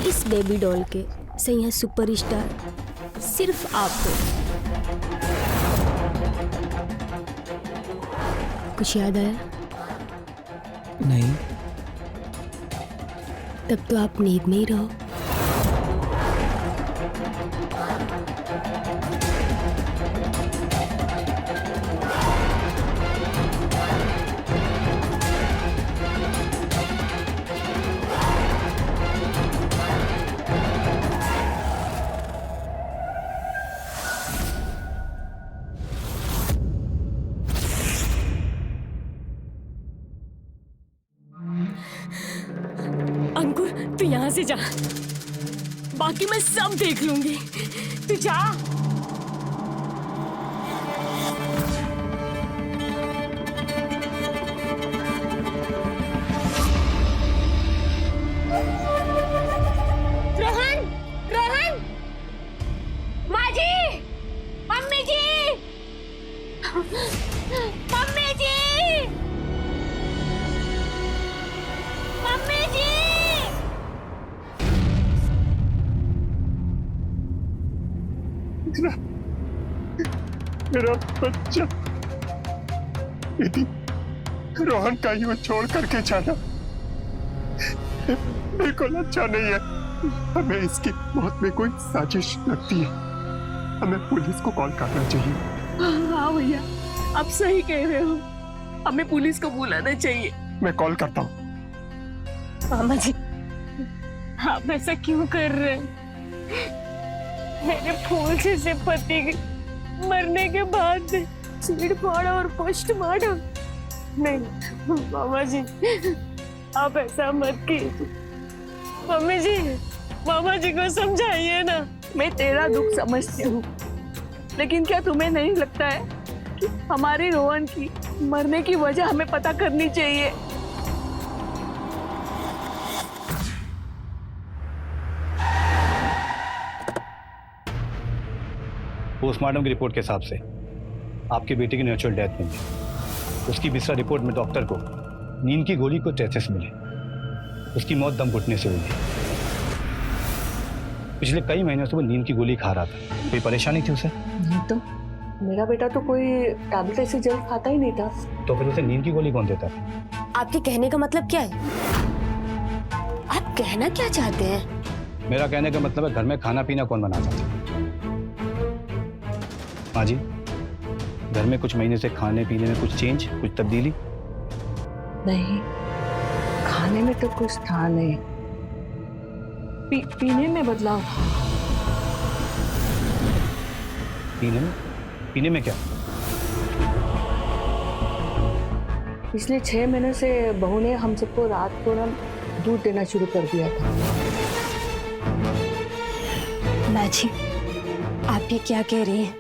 [SPEAKER 8] इस बेबी डॉल के सैया सुपरस्टार सिर्फ आप हो। कुछ याद आया?
[SPEAKER 6] नहीं।
[SPEAKER 8] तब तो आप नींद में ही रहो।
[SPEAKER 14] अंकुर, तू यहाँ से जा, बाकी मैं सब देख लूंगी। तू जा।
[SPEAKER 2] रोहन, रोहन, माँ जी, मम्मी जी, मम्मी जी, मम्मी जी।
[SPEAKER 12] मेरा बच्चा। दीदी, रोहन का यूं छोड़ करके जाना बिल्कुल अच्छा नहीं है। हमें इसकी मौत में कोई साजिश लगती है। हमें पुलिस को कॉल करना चाहिए।
[SPEAKER 14] हाँ भैया, आप सही कह रहे हो, हमें पुलिस को बुलाना चाहिए।
[SPEAKER 12] मैं कॉल करता हूँ।
[SPEAKER 14] मामा जी, आप ऐसा क्यों कर रहे हैं? मेरे फूल से पति के मरने के बाद चीड़-फाड़ और पोस्टमार्टम नहीं। मामा जी, आप ऐसा मत कीजिए। मम्मी जी, मामा जी को समझाइए ना।
[SPEAKER 10] मैं तेरा दुख समझती हूँ, लेकिन क्या तुम्हें नहीं लगता है कि हमारे रोहन की मरने की वजह हमें पता करनी चाहिए?
[SPEAKER 11] पोस्टमार्टम की रिपोर्ट के हिसाब से आपकी बेटी की नेचुरल डेथ हुई है। उसकी विसरा रिपोर्ट में डॉक्टर को नींद की गोली को ट्रेसेस मिले। उसकी मौत दम घुटने से हुई है। पिछले कई महीनों से वो नींद की गोली खा रहा था। कोई परेशानी थी उसे?
[SPEAKER 10] नहीं तो मेरा बेटा तो कोई टैबलेट ऐसे जल्द खाता ही नहीं था।
[SPEAKER 11] तो फिर उसे नींद की गोली कौन देता था?
[SPEAKER 8] आपके कहने का मतलब क्या है? आप कहना क्या चाहते हैं?
[SPEAKER 11] मेरा कहने का मतलब है घर में खाना पीना कौन बनाता था? हाँ जी, घर में कुछ महीने से खाने पीने में कुछ चेंज, कुछ तब्दीली?
[SPEAKER 10] नहीं, खाने में तो कुछ था नहीं, पीने में बदलाव।
[SPEAKER 11] पीने में क्या?
[SPEAKER 10] पिछले 6 महीने से बहू ने हम सबको रात को ना दूध देना शुरू कर दिया था।
[SPEAKER 8] बाजी, आप ये क्या कह रही हैं?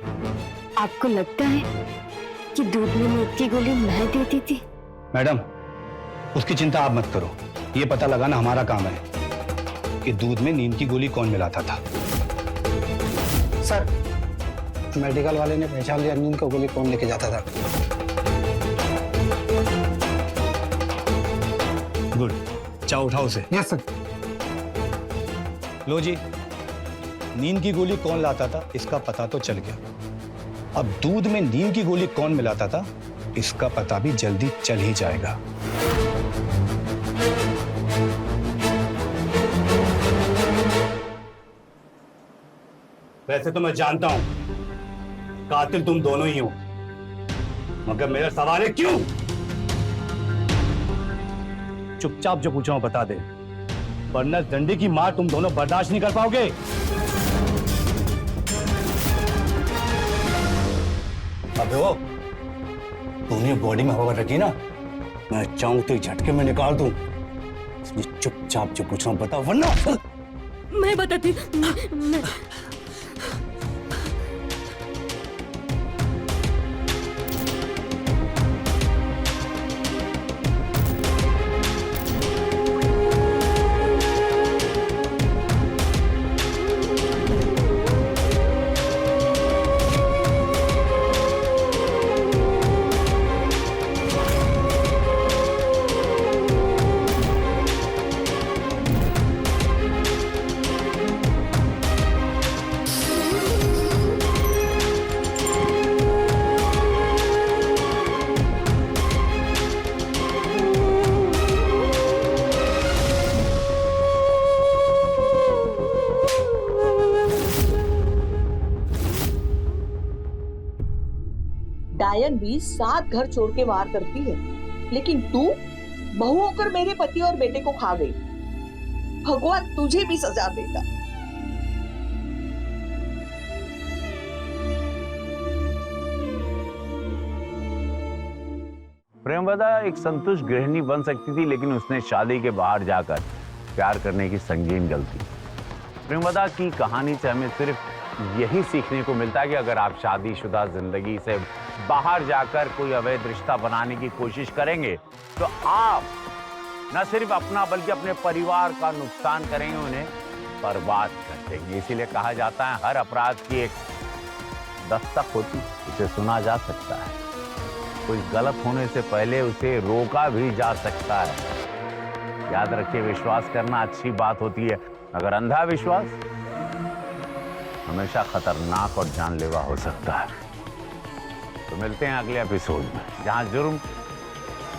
[SPEAKER 8] आपको लगता है कि दूध में नींद की गोली मैं देती थी?
[SPEAKER 11] मैडम, उसकी चिंता आप मत करो, ये पता लगाना हमारा काम है कि दूध में नींद की गोली कौन मिलाता था।
[SPEAKER 15] सर, मेडिकल वाले ने पहचान लिया नींद की गोली कौन लेके जाता था।
[SPEAKER 11] गुड, चाओ उठाओ उसे।
[SPEAKER 15] Yes sir.
[SPEAKER 11] लो जी, नींद की गोली कौन लाता था इसका पता तो चल गया, अब दूध में नींद की गोली कौन मिलाता था इसका पता भी जल्दी चल ही जाएगा। वैसे तो मैं जानता हूं कातिल तुम दोनों ही हो, मगर मेरा सवाल है क्यों? चुपचाप जो पूछा हूं बता दे, वरना डंडे की मार तुम दोनों बर्दाश्त नहीं कर पाओगे। अबे वो तूने बॉडी में हवा रखी ना, मैं चाहूं तो झटके में निकाल दूं, इसलिए चुपचाप जो पूछ रहा हूं बता, वरना
[SPEAKER 14] मैं बताती मैं...
[SPEAKER 10] डायन भी 7 घर छोड़ के वार करती है, लेकिन तू बहू होकर मेरे पति और बेटे को खा गई। भगवान तुझे भी सजा देगा।
[SPEAKER 9] प्रेमवदा एक संतुष्ट गृहिणी बन सकती थी, लेकिन उसने शादी के बाहर जाकर प्यार करने की संगीन गलती। प्रेमवदा की कहानी से हमें सिर्फ यही सीखने को मिलता है कि अगर आप शादीशुदा जिंदगी से बाहर जाकर कोई अवैध रिश्ता बनाने की कोशिश करेंगे तो आप न सिर्फ अपना बल्कि अपने परिवार का नुकसान करेंगे, उन्हें बर्बाद कर देंगे। इसीलिए कहा जाता है हर अपराध की एक दस्तक होती, उसे सुना जा सकता है, कुछ गलत होने से पहले उसे रोका भी जा सकता है। याद रखिए, विश्वास करना अच्छी बात होती है, मगर अंधा विश्वास हमेशा खतरनाक और जानलेवा हो सकता है। तो मिलते हैं अगले एपिसोड में, जहां जुर्म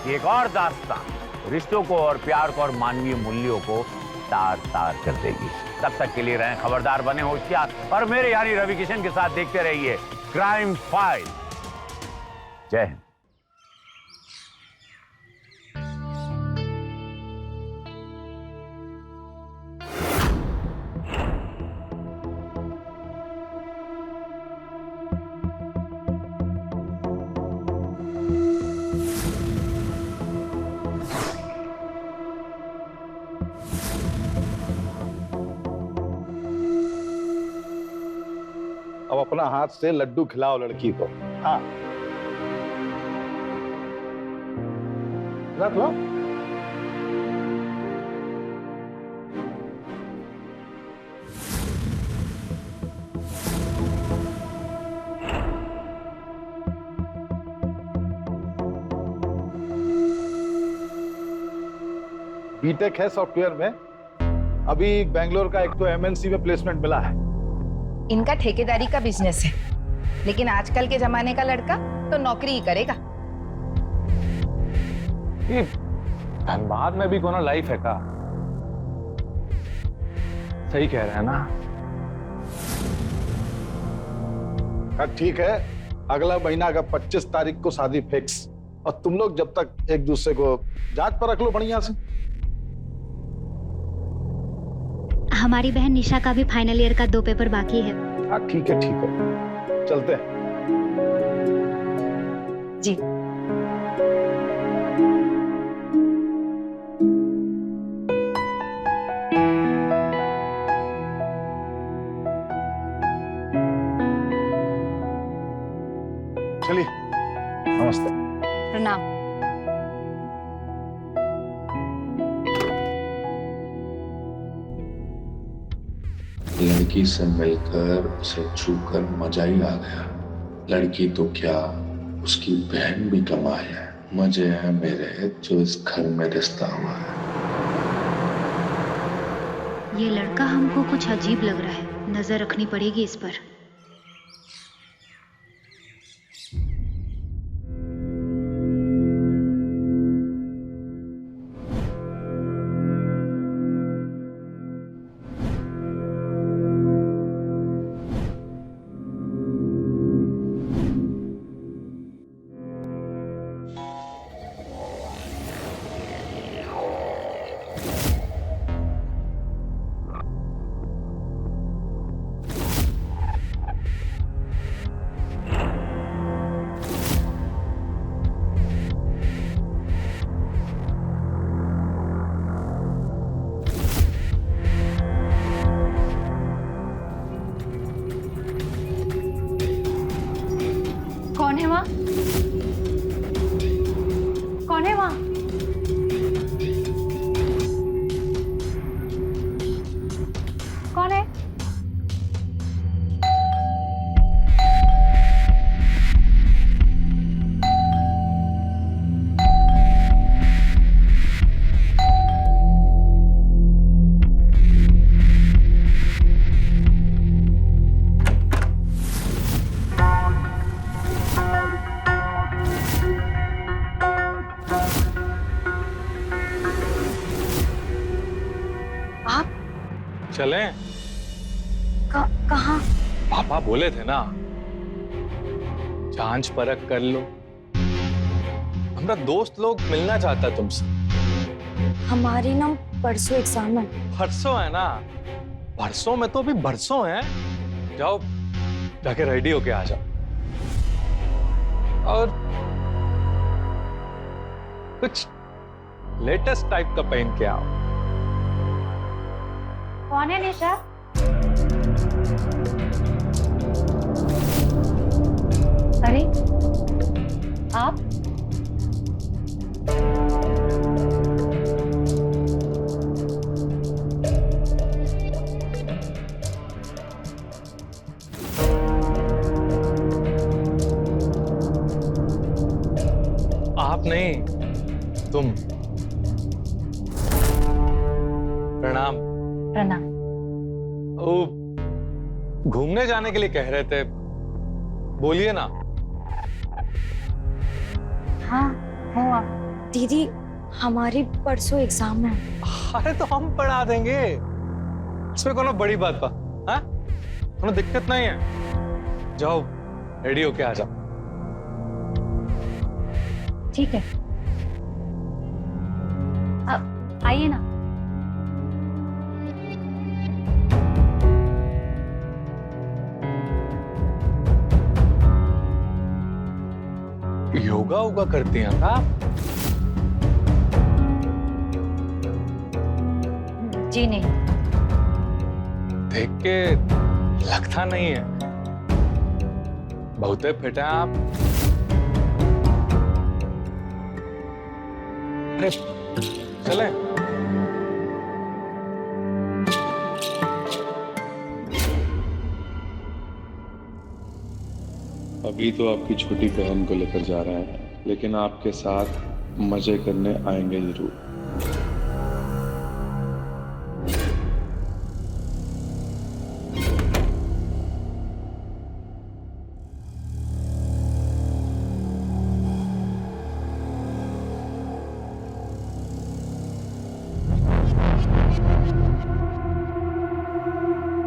[SPEAKER 9] की एक और दास्तान रिश्तों को और प्यार को और मानवीय मूल्यों को तार तार कर देगी। तब तक के लिए रहें खबरदार, बने होशियार और मेरे यानी रवि किशन के साथ देखते रहिए क्राइम फाइल। जय हिंद।
[SPEAKER 16] अब अपना हाथ से लड्डू खिलाओ लड़की को। हाँ, रख लो। बीटेक है सॉफ्टवेयर में, अभी बेंगलोर का एक तो एमएनसी में प्लेसमेंट मिला है।
[SPEAKER 4] इनका ठेकेदारी का बिजनेस है, लेकिन आजकल के जमाने का लड़का तो नौकरी ही करेगा।
[SPEAKER 16] धनबाद में भी कोनो लाइफ है का? सही कह रहे हैं ना? ठीक है, अगला महीना का 25 तारीख को शादी फिक्स। और तुम लोग जब तक एक दूसरे को जांच पर रख लो बढ़िया से।
[SPEAKER 17] हमारी बहन निशा का भी फाइनल ईयर का 2 पेपर बाकी है।
[SPEAKER 16] हाँ ठीक है, चलते हैं।
[SPEAKER 4] जी
[SPEAKER 16] चलिए, नमस्ते।
[SPEAKER 5] प्रणाम।
[SPEAKER 18] लड़की से मिलकर उसे छूकर मजा ही आ गया। लड़की तो क्या, उसकी बहन भी कमाल है। मजे हैं मेरे जो इस घर में रिश्ता हुआ है।
[SPEAKER 17] ये लड़का हमको कुछ अजीब लग रहा है, नजर रखनी पड़ेगी इस पर।
[SPEAKER 5] कौन है वहाँ? कौन है वहाँ? कौन है?
[SPEAKER 16] चलें?
[SPEAKER 5] कहाँ?
[SPEAKER 16] पापा बोले थे ना, जांच परख कर लो। हमारा दोस्त लोग मिलना चाहता तुमसे।
[SPEAKER 8] हमारी ना परसों एग्जाम है।
[SPEAKER 16] परसों है ना? परसों में तो अभी बरसों है। जाओ, जाके रेडी होके आ जाओ। और कुछ लेटेस्ट टाइप का पहन के आओ।
[SPEAKER 5] कौन है निशा? अरे आप?
[SPEAKER 16] आप नहीं, तुम। प्रणाम।
[SPEAKER 5] प्रणाम।
[SPEAKER 16] ओ, घूमने जाने के लिए कह रहे थे, बोलिए ना।
[SPEAKER 8] हाँ हो आप। दीदी हमारी परसों एग्जाम है।
[SPEAKER 16] अरे तो हम पढ़ा देंगे, इसमें कोनो बड़ी बात बा? हाँ, कोनो दिक्कत नहीं है। जाओ, रेडी होके आ जाओ।
[SPEAKER 5] ठीक है, अब आइए ना।
[SPEAKER 16] योगा वोगा करती हैं आप?
[SPEAKER 5] जी नहीं।
[SPEAKER 16] देख के लगता नहीं है, बहुते फिट हैं आप। अरे चलें?
[SPEAKER 18] अभी तो आपकी छोटी बहन को लेकर जा रहे हैं, लेकिन आपके साथ मजे करने आएंगे जरूर।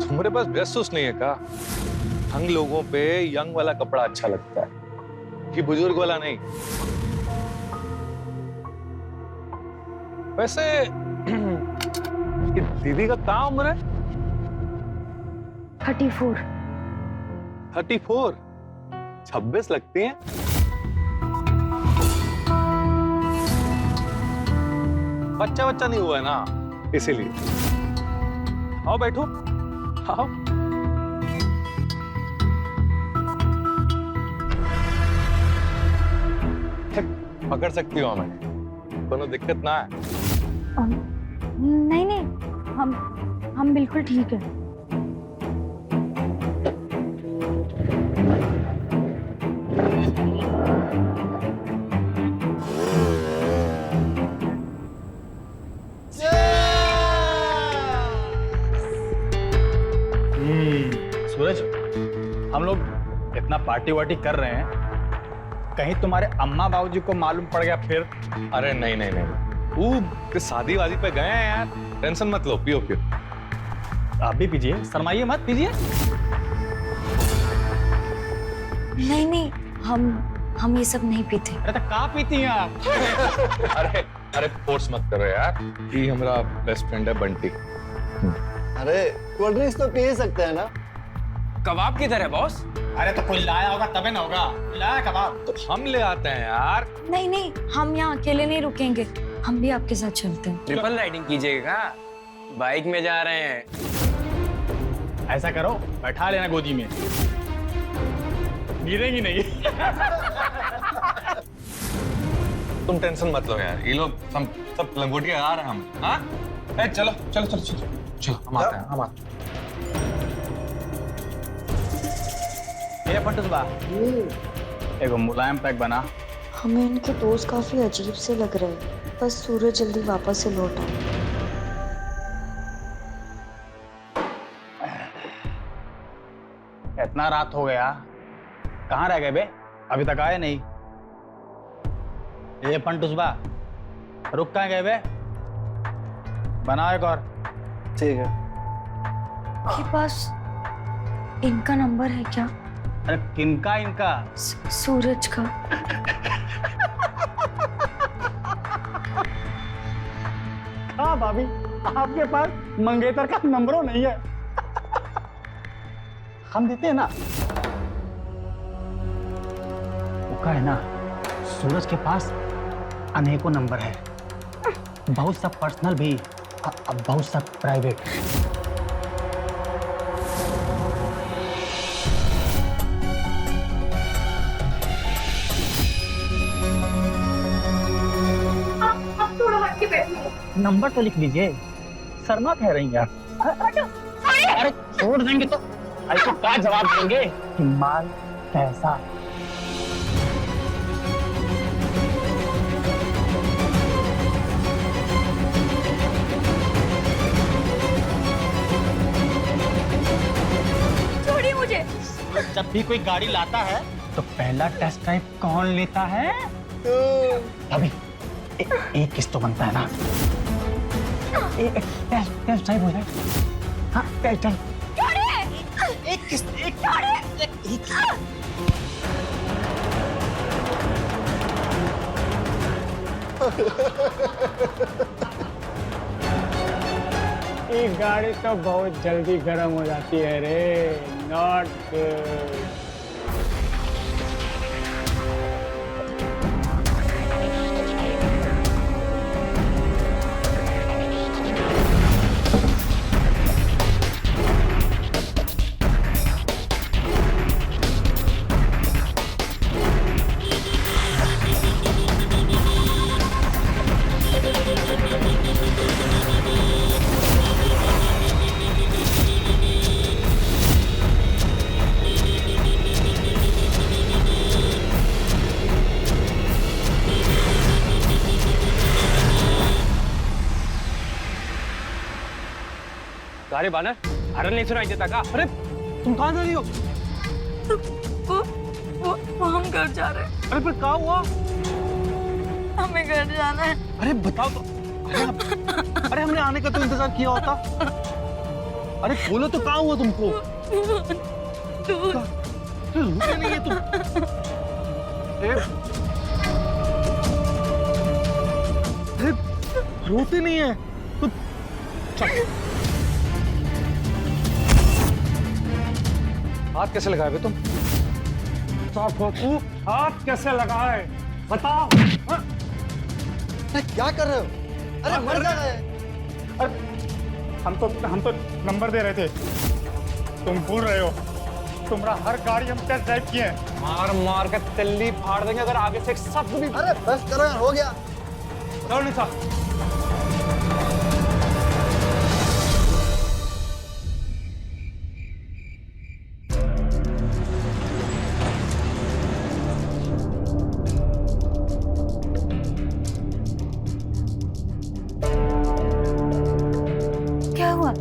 [SPEAKER 16] तुम्हारे पास बेसूस नहीं है का? हम लोगों पे यंग वाला कपड़ा अच्छा लगता है कि बुजुर्ग वाला नहीं। वैसे ये दीदी का क्या उम्र है?
[SPEAKER 8] 34।
[SPEAKER 16] 34? 26 लगती हैं। बच्चा नहीं हुआ है ना, इसीलिए। आओ बैठो, आओ। पकड़ सकती हो हमें, कोनो दिक्कत ना है।
[SPEAKER 8] नहीं हम बिल्कुल ठीक है।
[SPEAKER 11] सूरज, हम लोग इतना पार्टी वार्टी कर रहे हैं, कहीं तुम्हारे अम्मा बाबूजी को मालूम पड़ गया फिर?
[SPEAKER 16] अरे नहीं, वो शादी वादी पे गए हैं यार, टेंशन मत लो, पियो।
[SPEAKER 11] आप भी पीजिए, शर्माइए मत, पीजिए।
[SPEAKER 8] नहीं हम ये सब नहीं पीते।
[SPEAKER 11] अरे तो कहाँ पीती हैं आप?
[SPEAKER 16] अरे फोर्स मत करो यार, ये हमारा बेस्ट फ्रेंड है बंटी।
[SPEAKER 15] अरे कोल्ड ड्रिंक्स तो पी ही सकते हैं ना।
[SPEAKER 13] कबाब किधर है बॉस?
[SPEAKER 11] अरे तो कोई लाया होगा तबे ना होगा, लाया कबाब
[SPEAKER 16] तो हम ले आते हैं यार।
[SPEAKER 8] नहीं हम यहाँ अकेले नहीं रुकेंगे, हम भी आपके साथ चलते हैं।
[SPEAKER 13] ट्रिपल राइडिंग कीजिएगा, बाइक में जा रहे हैं।
[SPEAKER 11] ऐसा करो, बैठा लेना गोदी में, गिरेगी नहीं।
[SPEAKER 16] तुम टेंशन मत लो यार, ये लोग सब लंगोटिया आ रहे हैं हम। हाँ चलो, हम आते हैं।
[SPEAKER 11] ये पंटुस बा, एगो मुलायम पैक बना।
[SPEAKER 19] हमें इनके दोस्त काफी अजीब से लग रहे हैं, बस सूरज जल्दी वापस से लौट आए।
[SPEAKER 11] इतना रात हो गया, कहाँ रह गए बे? अभी तक आए नहीं। ये पंटुस बा, रुक कहाँ गए बे? बनाओ एक और।
[SPEAKER 15] ठीक है।
[SPEAKER 8] आपके पास इनका नंबर है क्या?
[SPEAKER 11] अरे किनका? इनका
[SPEAKER 8] सूरज का।
[SPEAKER 11] हाँ भाभी, आपके पास मंगेतर का नंबरों नहीं है। हम देते हैं ना। वो है ना, सूरज के पास अनेकों नंबर है, बहुत सब पर्सनल भी, बहुत सब प्राइवेट। नंबर तो लिख लीजिए, शर्मा कह रही हैं आप। अरे छोड़ देंगे तो ऐसे क्या जवाब देंगे कि माल कैसा?
[SPEAKER 8] छोड़िए मुझे।
[SPEAKER 11] जब भी कोई गाड़ी लाता है तो पहला टेस्ट ड्राइव कौन लेता है? अभी एक किस्त तो बनता है ना। टेस्ट ड्राइव हो जाए। हाँ टेस्ट ड्राइव। एक किस्त, एक
[SPEAKER 12] ये गाड़ी तो बहुत जल्दी गर्म हो जाती है रे, नॉट गुड।
[SPEAKER 13] अरे बानर, हरन नहीं सुनाई देता का? अरे तुम कहाँ जा रही हो?
[SPEAKER 8] वो हम घर जा रहे हैं।
[SPEAKER 13] अरे पर क्या हुआ?
[SPEAKER 8] हमें घर जाना है।
[SPEAKER 13] अरे बताओ तो। अरे हमने आने का तो इंतजार किया होता। अरे बोलो तो क्या हुआ तुमको?
[SPEAKER 14] दूध।
[SPEAKER 16] रोते नहीं है तुम? रोते नहीं है तुम? हाथ कैसे लगाए बे तुम? हाथ कैसे लगाए बताओ।
[SPEAKER 15] क्या कर रहे हो? अरे मर जा रहे।
[SPEAKER 12] हम तो नंबर दे रहे थे। तुम भूल रहे हो, तुम्हारा हर गाड़ी हम टेस्ट ड्राइव किए हैं।
[SPEAKER 16] मार मार के तिल्ली फाड़ देंगे अगर आगे से एक शब्द भी।
[SPEAKER 15] अरे बस करो यार, हो गया।
[SPEAKER 16] चलो निशा।
[SPEAKER 5] क्या हुआ?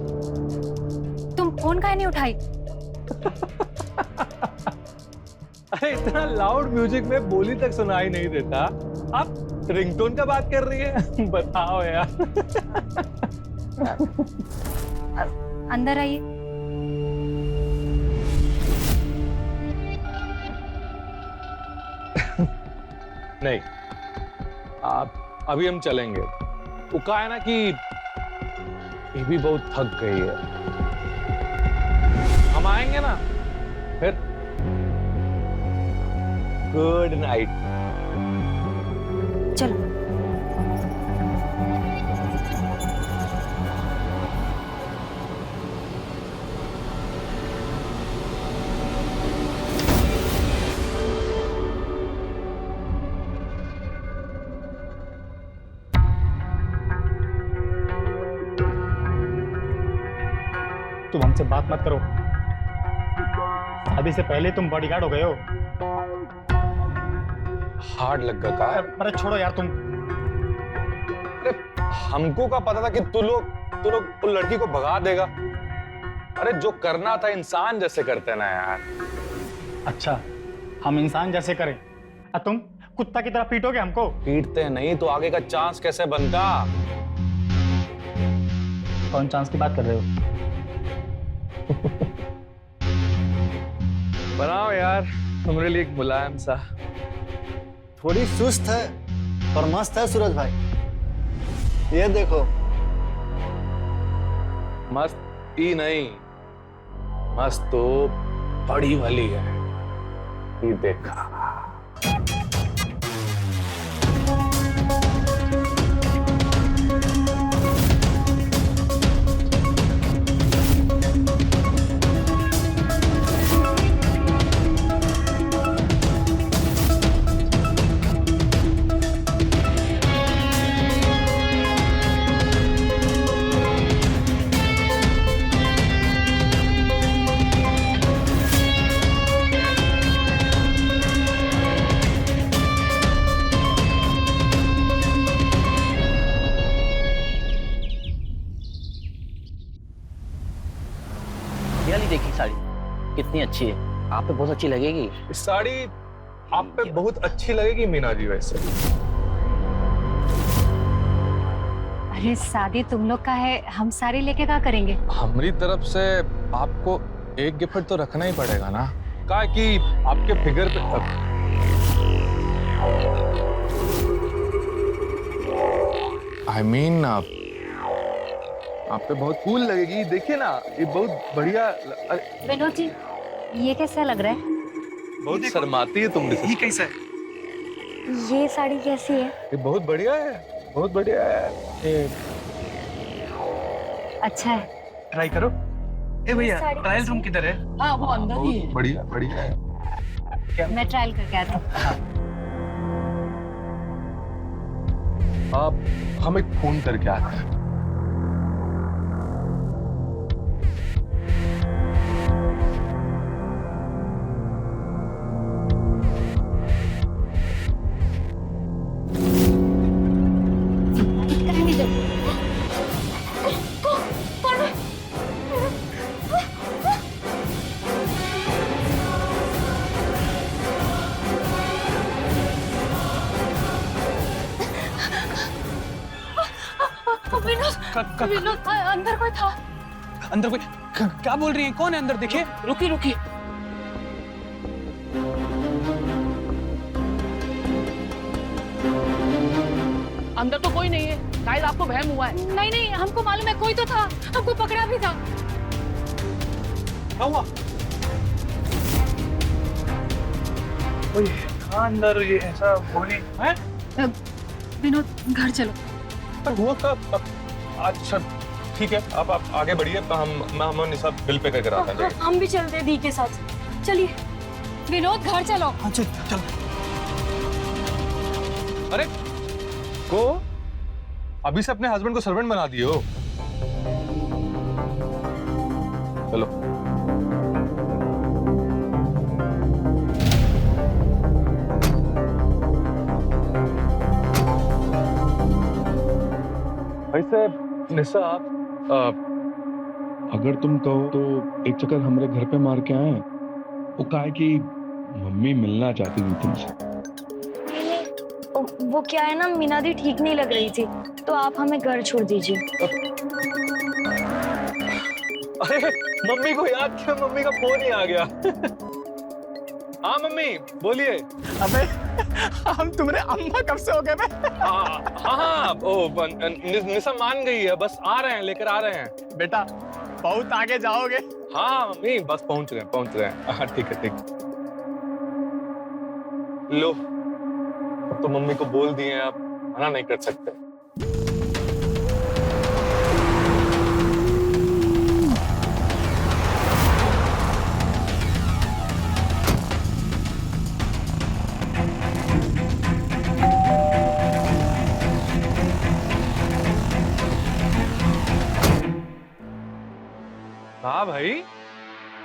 [SPEAKER 5] तुम फोन काहे नहीं उठाई?
[SPEAKER 16] अरे इतना लाउड म्यूजिक में बोली तक सुनाई नहीं देता, आप रिंगटोन का बात कर रही है? बताओ यार।
[SPEAKER 5] अंदर आइए।
[SPEAKER 16] नहीं, आप अभी हम चलेंगे। वो कहा है ना कि ये भी बहुत थक गई है, हम आएंगे ना फिर। Good night.
[SPEAKER 5] चलो।
[SPEAKER 12] तुम हमसे बात मत करो। शादी से पहले तुम बॉडीगार्ड हो गए हो।
[SPEAKER 16] हार्ड लग गया का?
[SPEAKER 12] अरे छोड़ो यार तुम।
[SPEAKER 16] अरे हमको का पता था कि तू लोग उस लड़की को भगा देगा। अरे जो करना था इंसान जैसे करते ना यार।
[SPEAKER 12] अच्छा, हम इंसान जैसे करें और तुम कुत्ता की तरह पीटोगे हमको?
[SPEAKER 16] पीटते नहीं तो आगे का चांस कैसे बनता?
[SPEAKER 12] कौन चांस की बात कर रहे हो?
[SPEAKER 16] बनाओ यार तुम्हारे लिए एक मुलायम सा।
[SPEAKER 15] थोड़ी सुस्त है और मस्त है सूरज भाई। ये देखो।
[SPEAKER 16] मस्त ही नहीं, मस्त तो बड़ी वाली है। ये देखा।
[SPEAKER 7] देखी साड़ी कितनी अच्छी है, आप पे बहुत अच्छी लगेगी।
[SPEAKER 16] इस साड़ी आप पे बहुत अच्छी लगेगी मीना जी। वैसे
[SPEAKER 1] अरे शादी तुम लोग का है, हम सारी लेके क्या करेंगे?
[SPEAKER 16] हमारी तरफ से आपको एक गिफ्ट तो रखना ही पड़ेगा ना, क्या कि आपके फिगर पे। I mean, आप पे बहुत कूल लगेगी। देखिए ना, ये बहुत बढ़िया।
[SPEAKER 1] विनोद जी, ये कैसा लग रहा है?
[SPEAKER 16] बहुत शर्माती है तुम। ये कैसा है?
[SPEAKER 19] ये साड़ी कैसी है?
[SPEAKER 16] ये बहुत बढ़िया है, बहुत बढ़िया है।
[SPEAKER 1] अच्छा है।
[SPEAKER 16] ट्राई करो। ए भैया, ट्रायल रूम किधर है?
[SPEAKER 1] हाँ, वो अंदर ही है।
[SPEAKER 16] बढ़िया बढ़िया है।
[SPEAKER 1] मैं ट्रायल करके आता हूँ।
[SPEAKER 16] आप हम एक फोन करके आते हैं।
[SPEAKER 1] विनोद, अंदर कोई था।
[SPEAKER 13] अंदर कोई? क्या बोल रही है? कौन है अंदर? देखिए।
[SPEAKER 1] रुकी रुकी।
[SPEAKER 13] अंदर तो कोई नहीं है, शायद आपको वहम हुआ है।
[SPEAKER 14] नहीं नहीं, हमको मालूम है, कोई तो था, हमको पकड़ा भी था।
[SPEAKER 16] क्या हुआ? कोई था अंदर, ये ऐसा होने है?
[SPEAKER 14] विनोद घर चलो।
[SPEAKER 16] पर हुआ कब? अच्छा ठीक है, आप आगे बढ़िए, हम निशा बिल पे करके आता हैं।
[SPEAKER 8] हम भी चलते हैं दी के साथ, चलिए।
[SPEAKER 14] विनोद घर चलो।
[SPEAKER 15] अच्छा चलो।
[SPEAKER 16] अरे को अभी से अपने हस्बैंड को सर्वेंट बना दिए हो? चलो। वैसे निशा,
[SPEAKER 18] अगर तुम कहो तो एक चक्कर हमारे घर पे मार के आए। वो कहा है कि मम्मी मिलना चाहती थी तुमसे।
[SPEAKER 19] वो क्या है ना, मीना दी ठीक नहीं लग रही थी, तो आप हमें घर छोड़ दीजिए।
[SPEAKER 16] अरे मम्मी को याद किया, मम्मी का फोन ही आ गया। हाँ मम्मी बोलिए।
[SPEAKER 12] अबे हम तुम्हारे अम्मा कब से हो गए बे?
[SPEAKER 16] हाँ ओ निशा मान गई है, बस आ रहे हैं, लेकर आ रहे हैं।
[SPEAKER 12] बेटा बहुत आगे जाओगे।
[SPEAKER 16] हाँ मम्मी बस पहुंच रहे हैं। हाँ ठीक है ठीक। लो तो मम्मी को बोल दिए, आप मना नहीं कर सकते। हाँ भाई,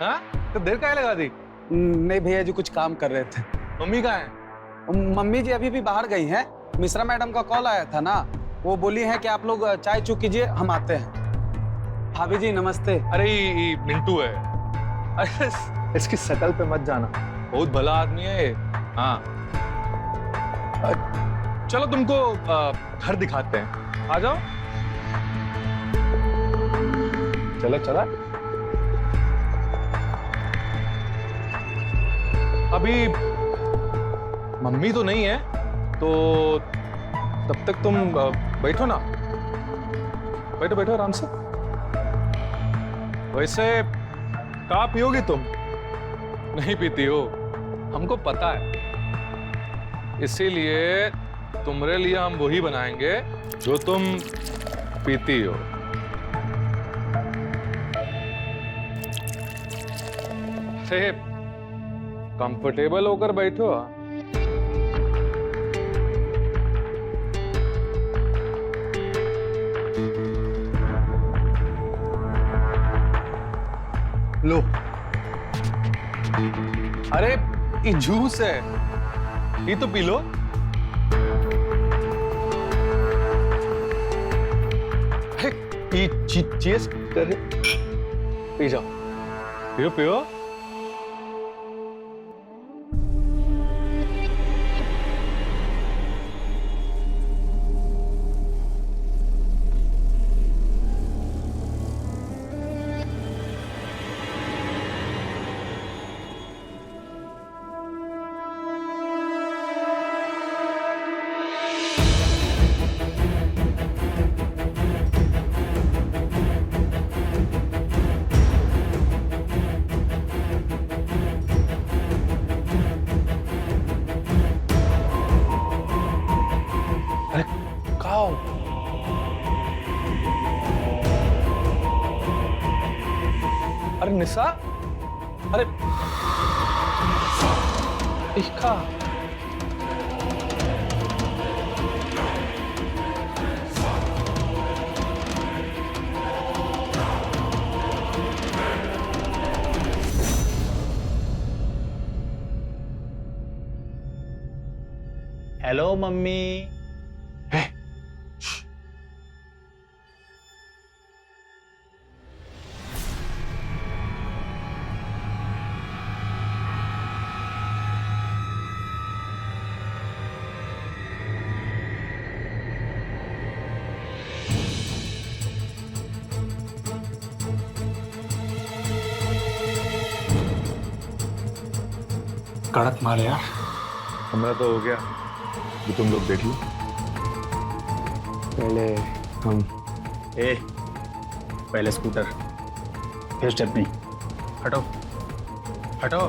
[SPEAKER 16] हाँ तो देर काहे लगा दी?
[SPEAKER 15] नहीं भैया जी कुछ काम कर रहे थे।
[SPEAKER 16] मम्मी कहाँ है?
[SPEAKER 15] मम्मी जी अभी भी बाहर गई हैं। मिश्रा मैडम का कॉल आया था ना, वो बोली है कि आप लोग चाय चू कीजिए, हम आते हैं। भाभी जी नमस्ते।
[SPEAKER 16] अरे ये मिंटू है। अरे इसकी शकल पे मत जाना, बहुत भला आदमी है ये। हाँ चलो तुमको घर दिखाते हैं, आ जाओ। चलो चला। अभी मम्मी तो नहीं है, तो तब तक तुम बैठो ना, बैठो बैठो आराम से। वैसे कहाँ पियोगी तुम? नहीं पीती हो, हमको पता है, इसीलिए तुम्हारे लिए हम वही बनाएंगे जो तुम पीती हो। कंफर्टेबल होकर बैठो। लो। अरे ये जूस है, ये तो पी लो। चीज कर, पी जाओ, पियो पियो। अरे निशा, अरे इसका
[SPEAKER 20] हेलो मम्मी।
[SPEAKER 16] कड़क मार यार। हमारा तो हो गया, ये तुम लोग देख लो।
[SPEAKER 11] पहले हम पहले स्कूटर, फिर स्टेपनी। हटो हटो।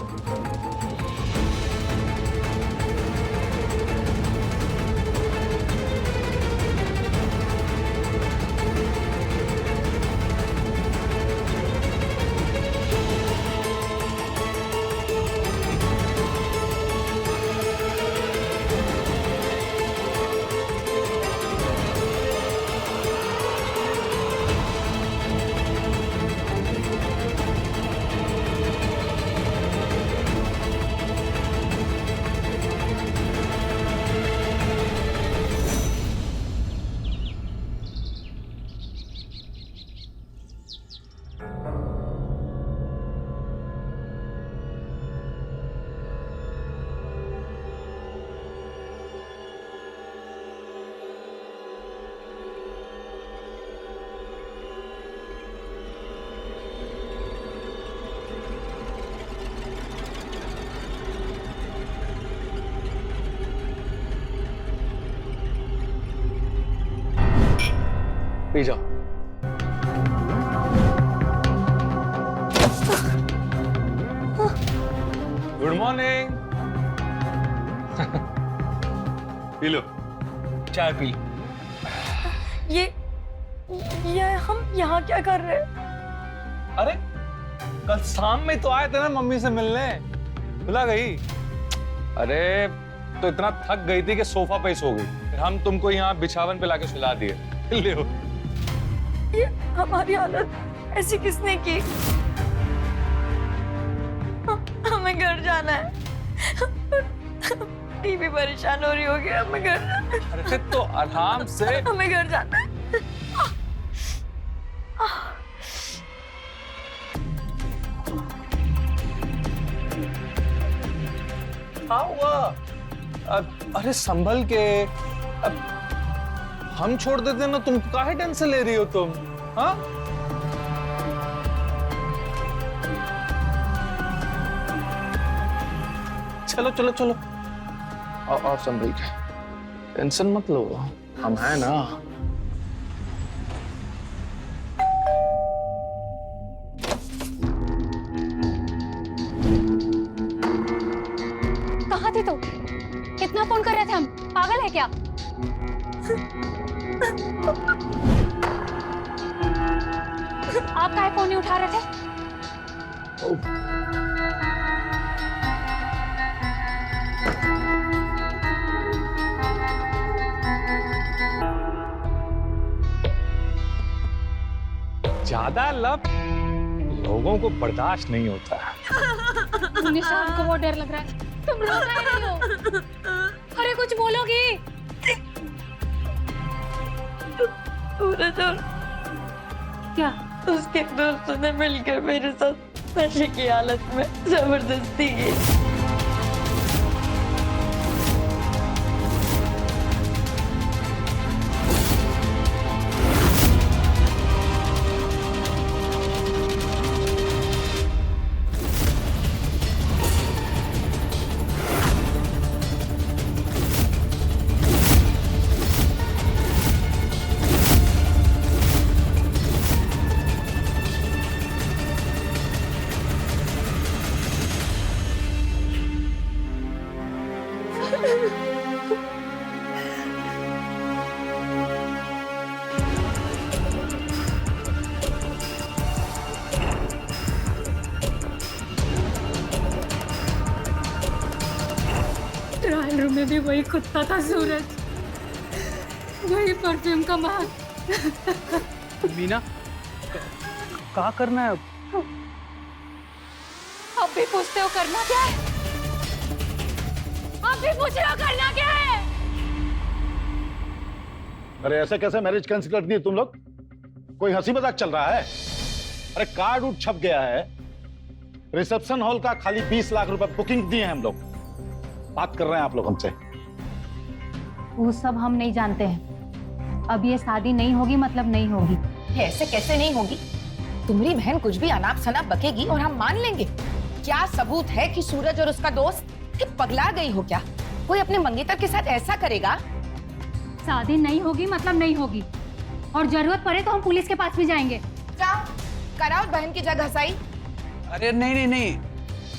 [SPEAKER 11] पी जाओ। Good morning. पी लो, चाय पी लो।
[SPEAKER 10] ये हम यहाँ क्या कर रहे हैं?
[SPEAKER 16] अरे कल शाम में तो आए थे ना मम्मी से मिलने, भुला गई? अरे तो इतना थक गई थी कि सोफा पे ही सो गई, फिर हम तुमको यहाँ बिछावन पे लाके सुला दिए। ले हो।
[SPEAKER 10] ये हमारी हालत ऐसी किसने की? हमें घर जाना है। टीवी परेशान हो रही होगी, हमें घर जाना है।
[SPEAKER 16] अरे तो आराम से।
[SPEAKER 10] हमें घर जाना है।
[SPEAKER 16] हाँ हुआ? अरे संभल के। अब हम छोड़ देते ना, तुम काहे टेंशन ले रही हो तुम? हाँ चलो चलो चलो, आओ संभल के, टेंशन मत लो, हम हैं ना।
[SPEAKER 1] कहाँ थे तुम? कितना फोन कर रहे थे हम? पागल है क्या? आप काहे फोन नहीं उठा रहे थे?
[SPEAKER 16] ज्यादा लब लोगों को बर्दाश्त नहीं होता है।
[SPEAKER 1] निशान को बहुत डर लग रहा है। तुम रो रहे हो? अरे कुछ बोलोगी?
[SPEAKER 10] सूरज और
[SPEAKER 1] क्या
[SPEAKER 10] उसके दोस्तों ने मिलकर मेरे साथ नशे की हालत में जबरदस्ती की।
[SPEAKER 14] ट्रायल रूम में भी वही कुत्ता था सूरज, वही परफ्यूम का महक।
[SPEAKER 15] मीना, क्या करना है अब?
[SPEAKER 1] आप भी पूछते हो करना क्या है? आप भी पूछ रहे हो करना क्या है?
[SPEAKER 21] अरे ऐसे कैसे मैरिज कैंसिल कर दी तुम लोग? कोई हंसी मजाक चल रहा है? अरे कार्ड उठ छप गया है, रिसेप्शन हॉल का खाली 20 लाख रुपए बुकिंग दिए हैं हम लोग। बात कर रहे हैं आप लोग हमसे?
[SPEAKER 1] वो सब हम नहीं जानते हैं। अब ये शादी नहीं होगी मतलब नहीं होगी।
[SPEAKER 4] ऐसे कैसे नहीं होगी? तुम्हारी बहन कुछ भी अनाप शनाप बकेगी और हम मान लेंगे। क्या सबूत है कि सूरज और उसका दोस्त पगला गई हो क्या? कोई अपने मंगेतर के साथ ऐसा करेगा?
[SPEAKER 1] शादी नहीं होगी मतलब नहीं होगी, और जरूरत पड़े तो हम पुलिस के पास भी जाएंगे।
[SPEAKER 4] क्या कराओ बहन की जगह सही?
[SPEAKER 15] अरे नहीं नहीं नहीं,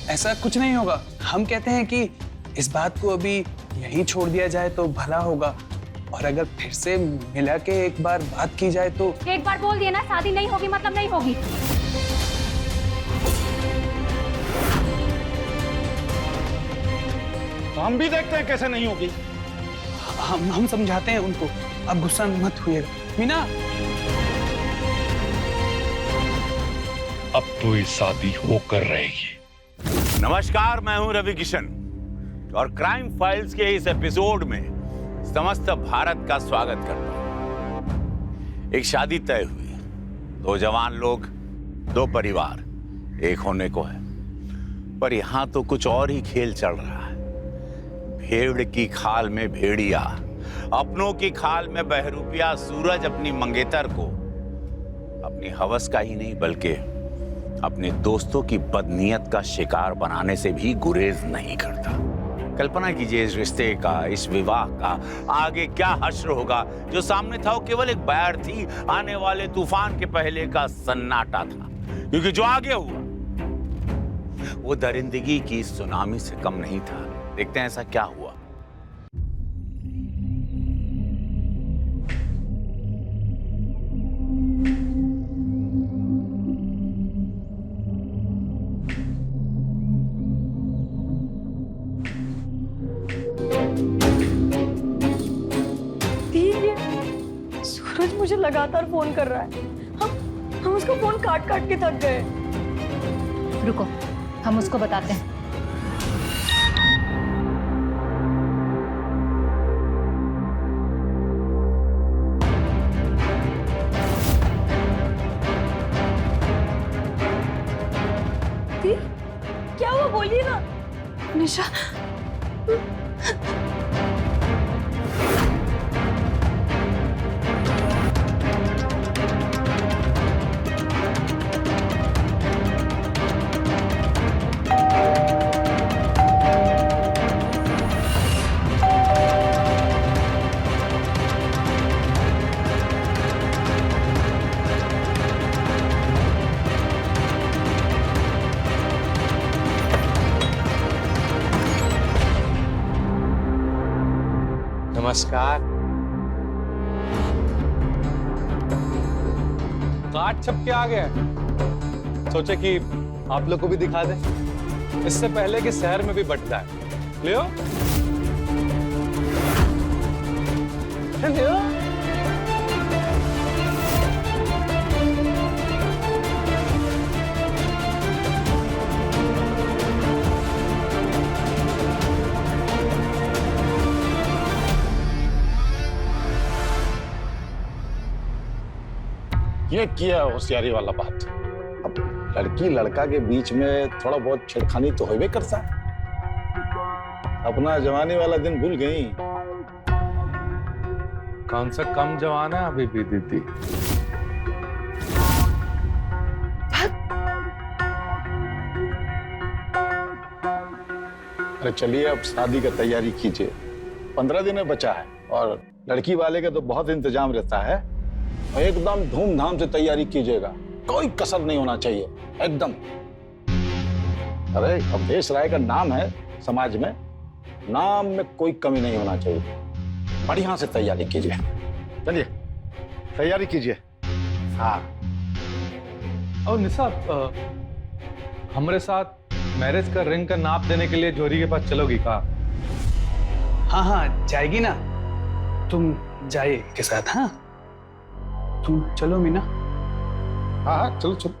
[SPEAKER 15] ऐसा कुछ नहीं होगा। हम कहते हैं कि इस बात को अभी यहीं छोड़ दिया जाए तो भला होगा, और अगर फिर से मिला के एक बार बात की जाए तो।
[SPEAKER 1] एक बार बोल दिया ना, शादी नहीं होगी मतलब नहीं होगी।
[SPEAKER 21] तो हम भी देखते हैं कैसे नहीं होगी।
[SPEAKER 15] हम समझाते हैं उनको, अब गुस्सा मत होइएगा। मीना,
[SPEAKER 21] अब तो ये शादी होकर रहेगी।
[SPEAKER 9] नमस्कार, मैं हूं रवि किशन और क्राइम फाइल्स के इस एपिसोड में समस्त भारत का स्वागत करता हूं। एक शादी तय हुई, दो जवान लोग, दो परिवार एक होने को है, पर यहां तो कुछ और ही खेल चल रहा है। भेड़ की खाल में भेड़िया, अपनों की खाल में बहरूपिया सूरज अपनी मंगेतर को अपनी हवस का ही नहीं बल्कि अपने दोस्तों की बदनीयत का शिकार बनाने से भी गुरेज नहीं करता। कल्पना कीजिए इस रिश्ते का, इस विवाह का आगे क्या हश्र होगा। जो सामने था वो केवल एक बैर थी, आने वाले तूफान के पहले का सन्नाटा था, क्योंकि जो आगे हुआ वो दरिंदगी की सुनामी से कम नहीं था। देखते हैं ऐसा क्या हुआ।
[SPEAKER 14] सूरज मुझे लगातार फोन कर रहा है। हम उसका फोन काट काट के थक गए।
[SPEAKER 1] रुको, हम उसको बताते हैं।
[SPEAKER 14] क्या हुआ, बोलिए ना। निशा,
[SPEAKER 15] नमस्कार।
[SPEAKER 16] काट छप के आ गए, सोचे कि आप लोग को भी दिखा दें, इससे पहले कि शहर में भी बंटता है। लियो लियो।
[SPEAKER 21] ये किया होशियारी वाला बात। अब लड़की लड़का के बीच में थोड़ा बहुत छेड़खानी तो होबे करता है। अपना जवानी वाला दिन भूल गई।
[SPEAKER 16] कौन सा कम जवान है अभी भी दीदी?
[SPEAKER 21] अरे चलिए, अब शादी की तैयारी कीजिए। 15 दिन में बचा है और लड़की वाले का तो बहुत इंतजाम रहता है। एकदम धूमधाम से तैयारी कीजिएगा, कोई कसर नहीं होना चाहिए एकदम। अरे अवधेश राय का नाम है समाज में, नाम में कोई कमी नहीं होना चाहिए। बढ़िया से तैयारी कीजिए। चलिए तैयारी कीजिए। हाँ।
[SPEAKER 16] और निशा, हमारे साथ मैरिज का रिंग का नाप देने के लिए जोरी के पास चलोगी का?
[SPEAKER 15] हाँ हाँ जाएगी ना, तुम जाइए के साथ। हाँ तुम चलो मीना।
[SPEAKER 21] हाँ हाँ चलो चलो।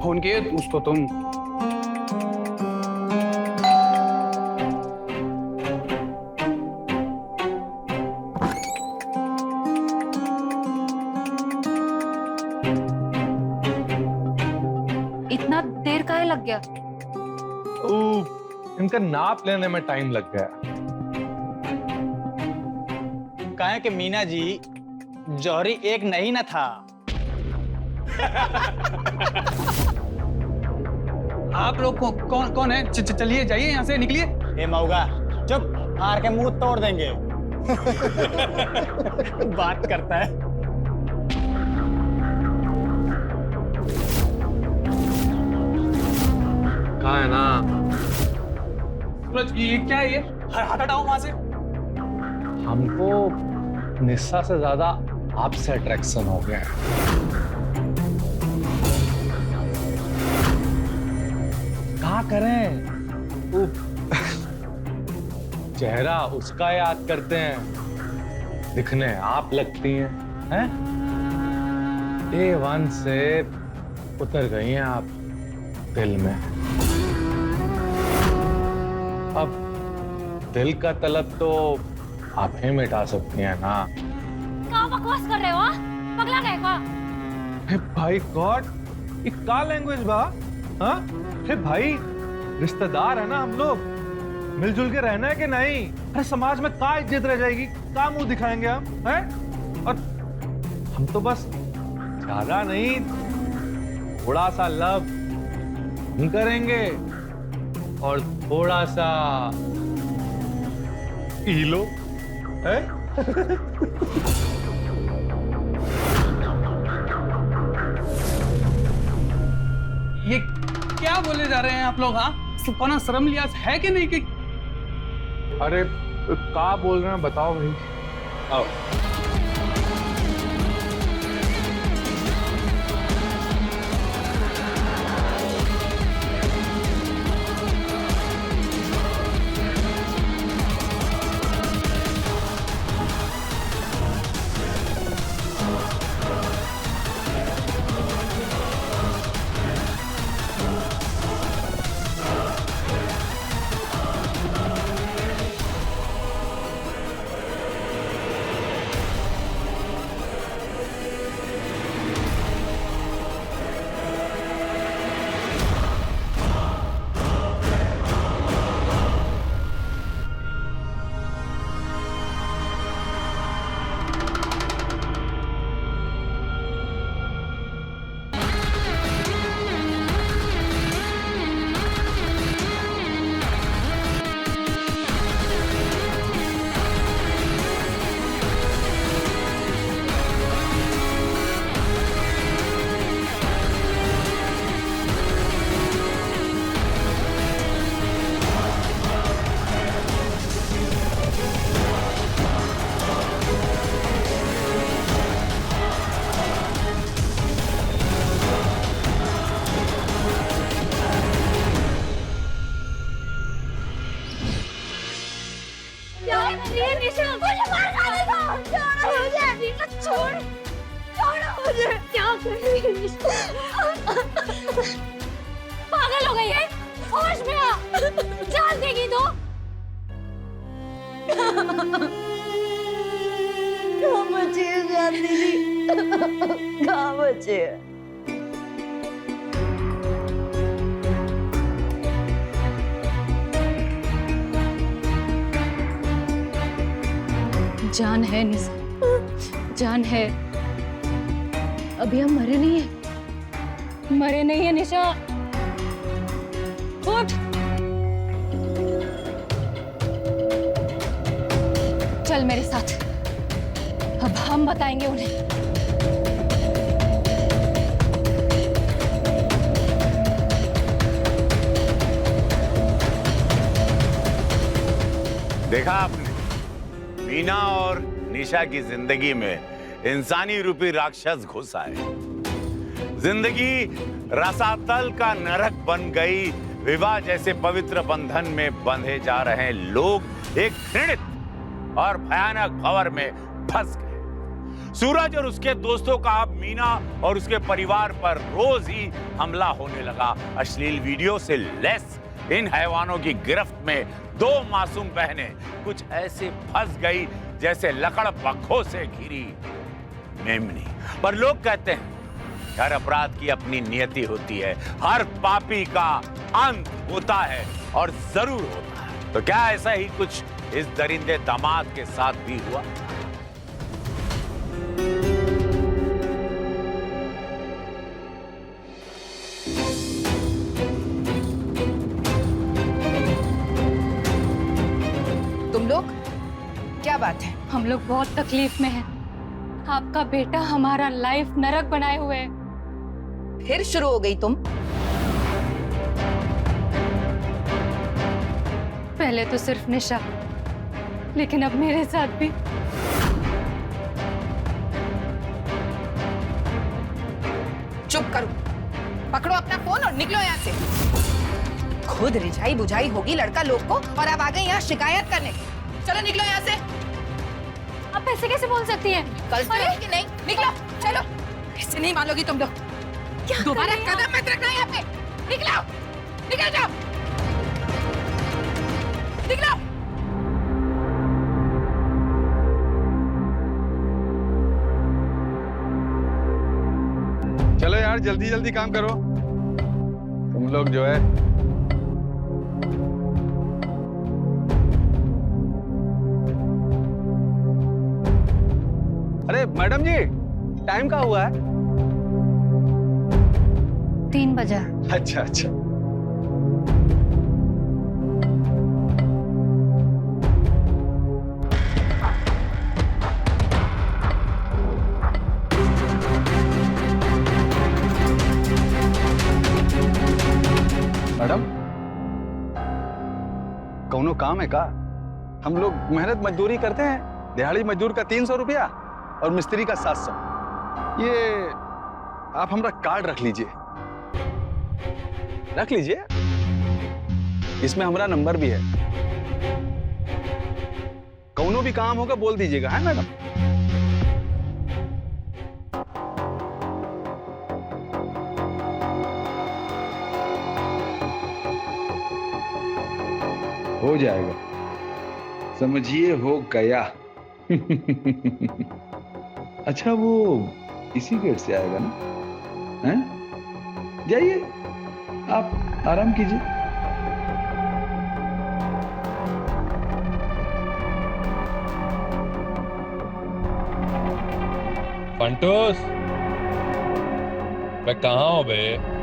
[SPEAKER 15] फोन किए उसको तुम?
[SPEAKER 1] इतना देर काहे लग गया?
[SPEAKER 16] इनका नाप लेने में टाइम लग गया।
[SPEAKER 20] कहें कि मीना जी जौहरी एक नहीं न था। आप लोग कौन है? चलिए जाइए यहाँ से, निकलिए। ए मऊगा चुप, हार के मुंह तोड़ देंगे। बात करता है।
[SPEAKER 16] कहा है ना ये क्या है? ये हाथ हटाओ वहां से। हमको निस्सा से ज्यादा आपसे अट्रैक्शन हो गया है। क्या करें? चेहरा उसका याद करते हैं, दिखने आप लगती हैं, हैं? A1 से उतर गई हैं आप दिल में। अब दिल का तलब तो आप ही मिटा सकती हैं ना।
[SPEAKER 14] क्या बकवास कर रहे हो? पगला गए का?
[SPEAKER 16] हे भाई गॉड, ये क्या लैंग्वेज बा? हाँ? हे भाई, रिश्तेदार है ना हम लोग, मिलजुल के रहना है कि नहीं? अरे समाज में क्या इज्जत रह जाएगी? क्या मुंह दिखाएंगे हम, हैं? और हम तो बस ज्यादा नहीं, थोड़ा सा लव हम करेंगे और थोड़ा सा ईलो, है?
[SPEAKER 15] ये क्या बोले जा रहे हैं आप लोग? हाँ, कौन शर्म लिहाज है कि नहीं? कि
[SPEAKER 16] अरे क्या बोल रहे हैं बताओ भाई। आओ।
[SPEAKER 14] पागल हो गई है? होश में आ, जान देगी तो।
[SPEAKER 19] कहाँ बचे हैं गांधी जी? कहाँ बचे हैं?
[SPEAKER 1] जान है निशा, जान है। अभी हम मरे नहीं है, मरे नहीं है निशा। उठ, चल मेरे साथ, अब हम बताएंगे उन्हें।
[SPEAKER 9] देखा आपने, मीना और निशा की जिंदगी में इंसानी रूपी राक्षस घुस आए। जिंदगी रसातल का नरक बन गई। विवाह जैसे पवित्र बंधन में बंधे जा रहे लोग एक घृणित और भयानक भंवर में फंस गए। सूरज और उसके दोस्तों का अब मीना और उसके परिवार पर रोज ही हमला होने लगा। अश्लील वीडियो से लेस इन हैवानों की गिरफ्त में दो मासूम बहनें कुछ ऐसे फंस गई जैसे लकड़ पखों से घिरी मेमनी। पर लोग कहते हैं हर अपराध की अपनी नियति होती है, हर पापी का अंत होता है और जरूर होता है। तो क्या ऐसा ही कुछ इस दरिंदे दामाद के साथ भी हुआ?
[SPEAKER 4] तुम लोग क्या बात है?
[SPEAKER 1] हम लोग बहुत तकलीफ में हैं। आपका बेटा हमारा लाइफ नरक बनाए हुए है।
[SPEAKER 4] फिर शुरू हो गई तुम?
[SPEAKER 1] पहले तो सिर्फ निशा, लेकिन अब मेरे साथ भी।
[SPEAKER 4] चुप करो, पकड़ो अपना फोन और निकलो यहाँ से। खुद रिझाई बुझाई होगी लड़का लोग को और अब आ गए यहाँ शिकायत करने। चलो निकलो यहाँ से।
[SPEAKER 1] आप ऐसे कैसे बोल सकती हैं?
[SPEAKER 4] कल से कि नहीं, निकलो चलो। इससे नहीं मानोगी तुम लोग। दोबारा कदम मत रखना यहाँ पे। निकलो, निकल जाओ, निकलो।
[SPEAKER 16] चलो यार जल्दी जल्दी काम करो। तुम लोग जो है अरे मैडम जी, टाइम का हुआ है?
[SPEAKER 1] 3 बजा।
[SPEAKER 16] अच्छा अच्छा। मैडम, कौनो काम है का? हम लोग मेहनत मजदूरी करते हैं। दिहाड़ी मजदूर का 300 रुपया और मिस्त्री का 700। ये आप हमारा कार्ड रख लीजिए, रख लीजिए। इसमें हमारा नंबर भी है। कौनो भी काम होगा बोल दीजिएगा, है मैडम?
[SPEAKER 18] हो जाएगा, समझिए हो गया। अच्छा वो इसी गेट से आएगा ना? हैं? जाइए, आप आराम कीजिए।
[SPEAKER 16] फंटूस, मैं कहाँ हूँ बे?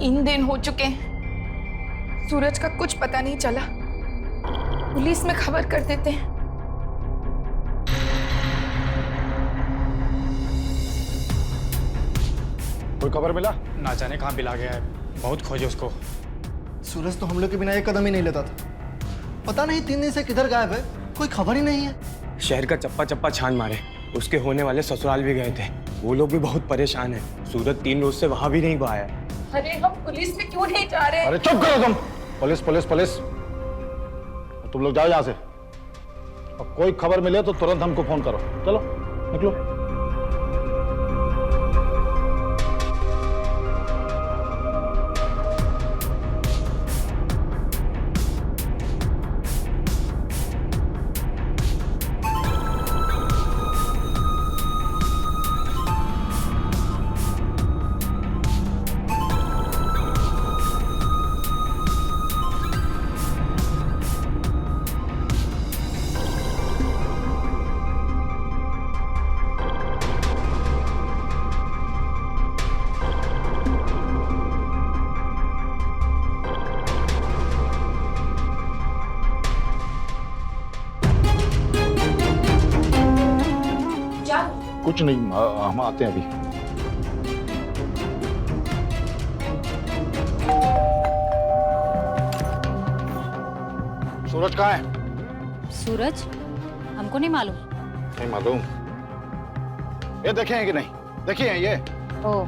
[SPEAKER 4] इन दिन हो चुके हैं, सूरज का कुछ पता नहीं चला। पुलिस में खबर कर देते हैं।
[SPEAKER 21] कोई खबर मिला?
[SPEAKER 12] ना जाने कहाँ मिला गया है, बहुत खोजे उसको।
[SPEAKER 3] सूरज तो हम लोग के बिना एक कदम ही नहीं लेता था। पता नहीं 3 दिन से किधर गायब है, कोई खबर ही नहीं है।
[SPEAKER 22] शहर का चप्पा चप्पा छान मारे, उसके होने वाले ससुराल भी गए थे। वो लोग भी बहुत परेशान हैं। सूरज 3 रोज से वहां भी नहीं आया।
[SPEAKER 4] अरे हम पुलिस में क्यों नहीं जा रहे?
[SPEAKER 21] अरे चुप करो तुम। पुलिस पुलिस पुलिस, तुम लोग जाओ यहाँ से। और कोई खबर मिले तो तुरंत हमको फोन करो। चलो निकलो। कुछ नहीं, हम आते हैं अभी। सूरज कहाँ है?
[SPEAKER 1] सूरज हमको नहीं मालूम।
[SPEAKER 21] नहीं मालूम? ये देखे हैं कि नहीं? देखिए ये।
[SPEAKER 1] ओ,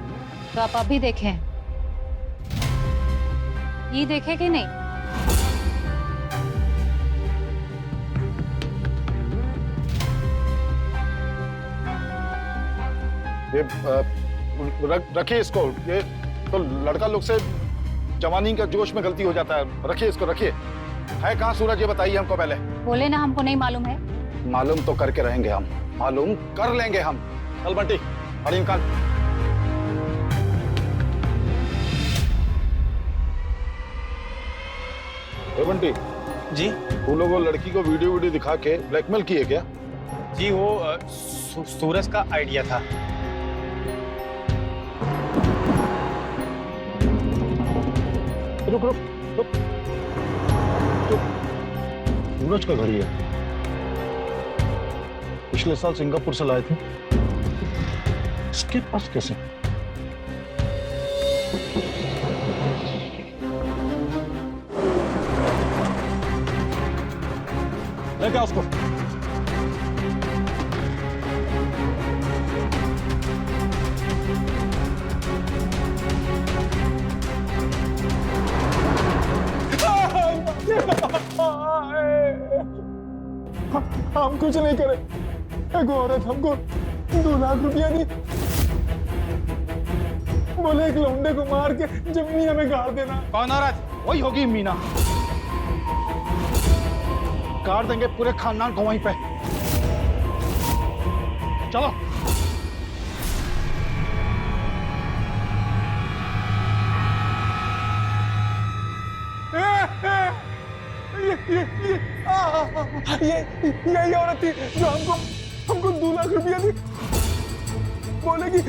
[SPEAKER 1] तो आप अभी देखें? ये देखे कि नहीं?
[SPEAKER 21] ये रखिए इसको। ये तो लड़का लोग से जवानी का जोश में गलती हो जाता है। रखिए इसको, रखिए। है कहाँ सूरज, ये बताइए हमको पहले।
[SPEAKER 1] बोले ना हमको नहीं मालूम है।
[SPEAKER 21] मालूम तो करके रहेंगे हम, मालूम कर लेंगे हम। चल बंटी, गाड़ी निकाल। ए बंटी
[SPEAKER 22] जी,
[SPEAKER 21] वो लोग लड़की को वीडियो दिखा के ब्लैकमेल किए क्या?
[SPEAKER 22] जी वो सूरज का आइडिया था।
[SPEAKER 21] रुक रुक रुक, सूरज का घर ही है। पिछले साल सिंगापुर से लाए थे। इसके पास कैसे? लेके आओ उसको।
[SPEAKER 12] हम कुछ नहीं करे। एक औरत हमको 2 लाख रुपया दी, बोले एक लौंडे को मार के जमीन में गाड़ देना।
[SPEAKER 21] कौन औरत? वही होगी मीना। गाड़ देंगे पूरे खानदान को वहीं पे। चलो।
[SPEAKER 12] यही औरत थी जो हमको 2 लाख रुपया दी, बोले कि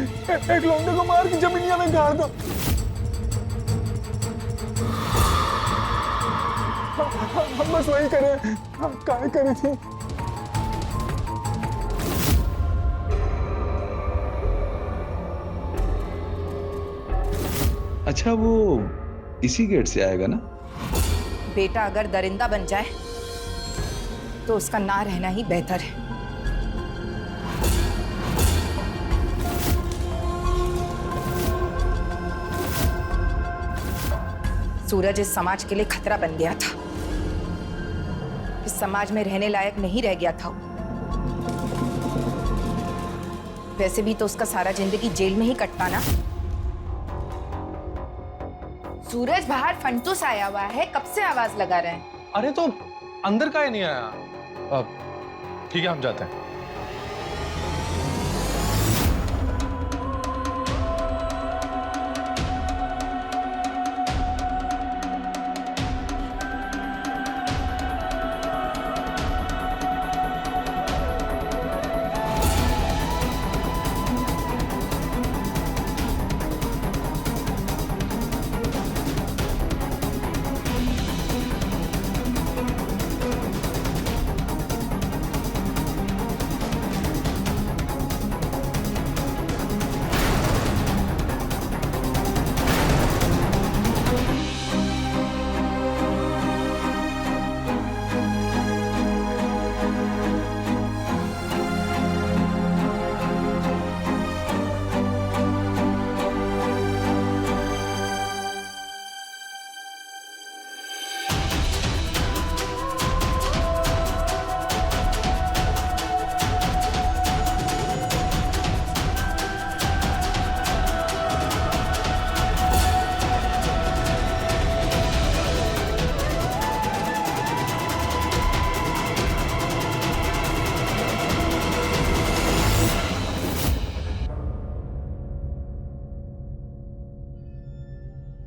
[SPEAKER 12] एक लौंडे को मार के जमीनिया में गाड़ दो। हम बस वही करे, काय करे थे।
[SPEAKER 15] अच्छा, वो इसी गेट से आएगा ना?
[SPEAKER 4] बेटा अगर दरिंदा बन जाए तो उसका ना रहना ही बेहतर है। सूरज इस समाज के लिए खतरा बन गया था। इस समाज में रहने लायक नहीं रह गया था। वैसे भी तो उसका सारा जिंदगी जेल में ही कटता ना। सूरज बाहर फंटूस आया हुआ है, कब से आवाज लगा रहे हैं।
[SPEAKER 16] अरे तो अंदर का ही नहीं आया। ठीक है, हम जाते हैं।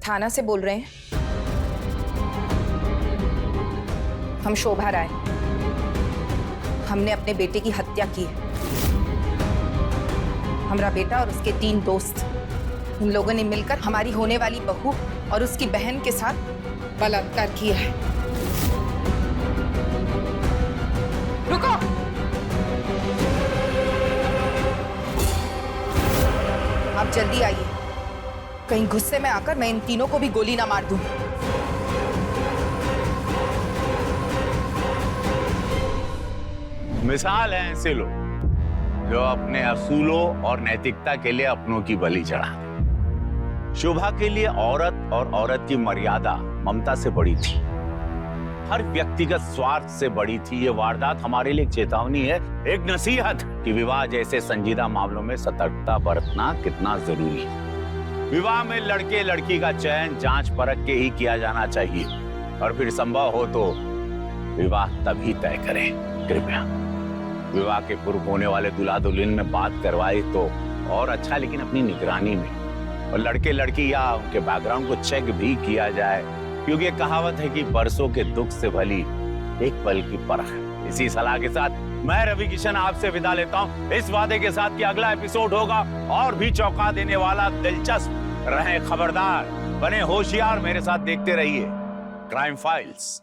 [SPEAKER 4] थाना से बोल रहे हैं। हम शोभा राय, हमने अपने बेटे की हत्या की है। हमारा बेटा और उसके 3 दोस्त, इन लोगों ने मिलकर हमारी होने वाली बहू और उसकी बहन के साथ बलात्कार किया है। रुको! आप जल्दी आइए, कहीं गुस्से में आकर मैं इन तीनों को भी गोली ना मार दूं।
[SPEAKER 7] मिसाल है ऐसे लोग जो अपने असूलों और नैतिकता के लिए अपनों की बलि चढ़ा। शोभा के लिए औरत और औरत की मर्यादा ममता से बड़ी थी, हर व्यक्तिगत स्वार्थ से बड़ी थी। ये वारदात हमारे लिए एक चेतावनी है, एक नसीहत कि विवाह जैसे संजीदा मामलों में सतर्कता बरतना कितना जरूरी है। विवाह में लड़के लड़की का चयन जांच परख के ही किया जाना चाहिए और फिर संभव हो तो विवाह तभी तय करें। कृपया विवाह के पूर्व होने वाले दूल्हा दुल्हन में बात करवाए तो और अच्छा, लेकिन अपनी निगरानी में, और लड़के लड़की या उनके बैकग्राउंड को चेक भी किया जाए, क्योंकि एक कहावत है कि बरसों के दुख से भली एक पल की परख है। इसी सलाह के साथ मैं रवि किशन आपसे विदा लेता हूं, इस वादे के साथ कि अगला एपिसोड होगा और भी चौंका देने वाला, दिलचस्प। रहें खबरदार, बने होशियार, मेरे साथ देखते रहिए क्राइम फाइल्स।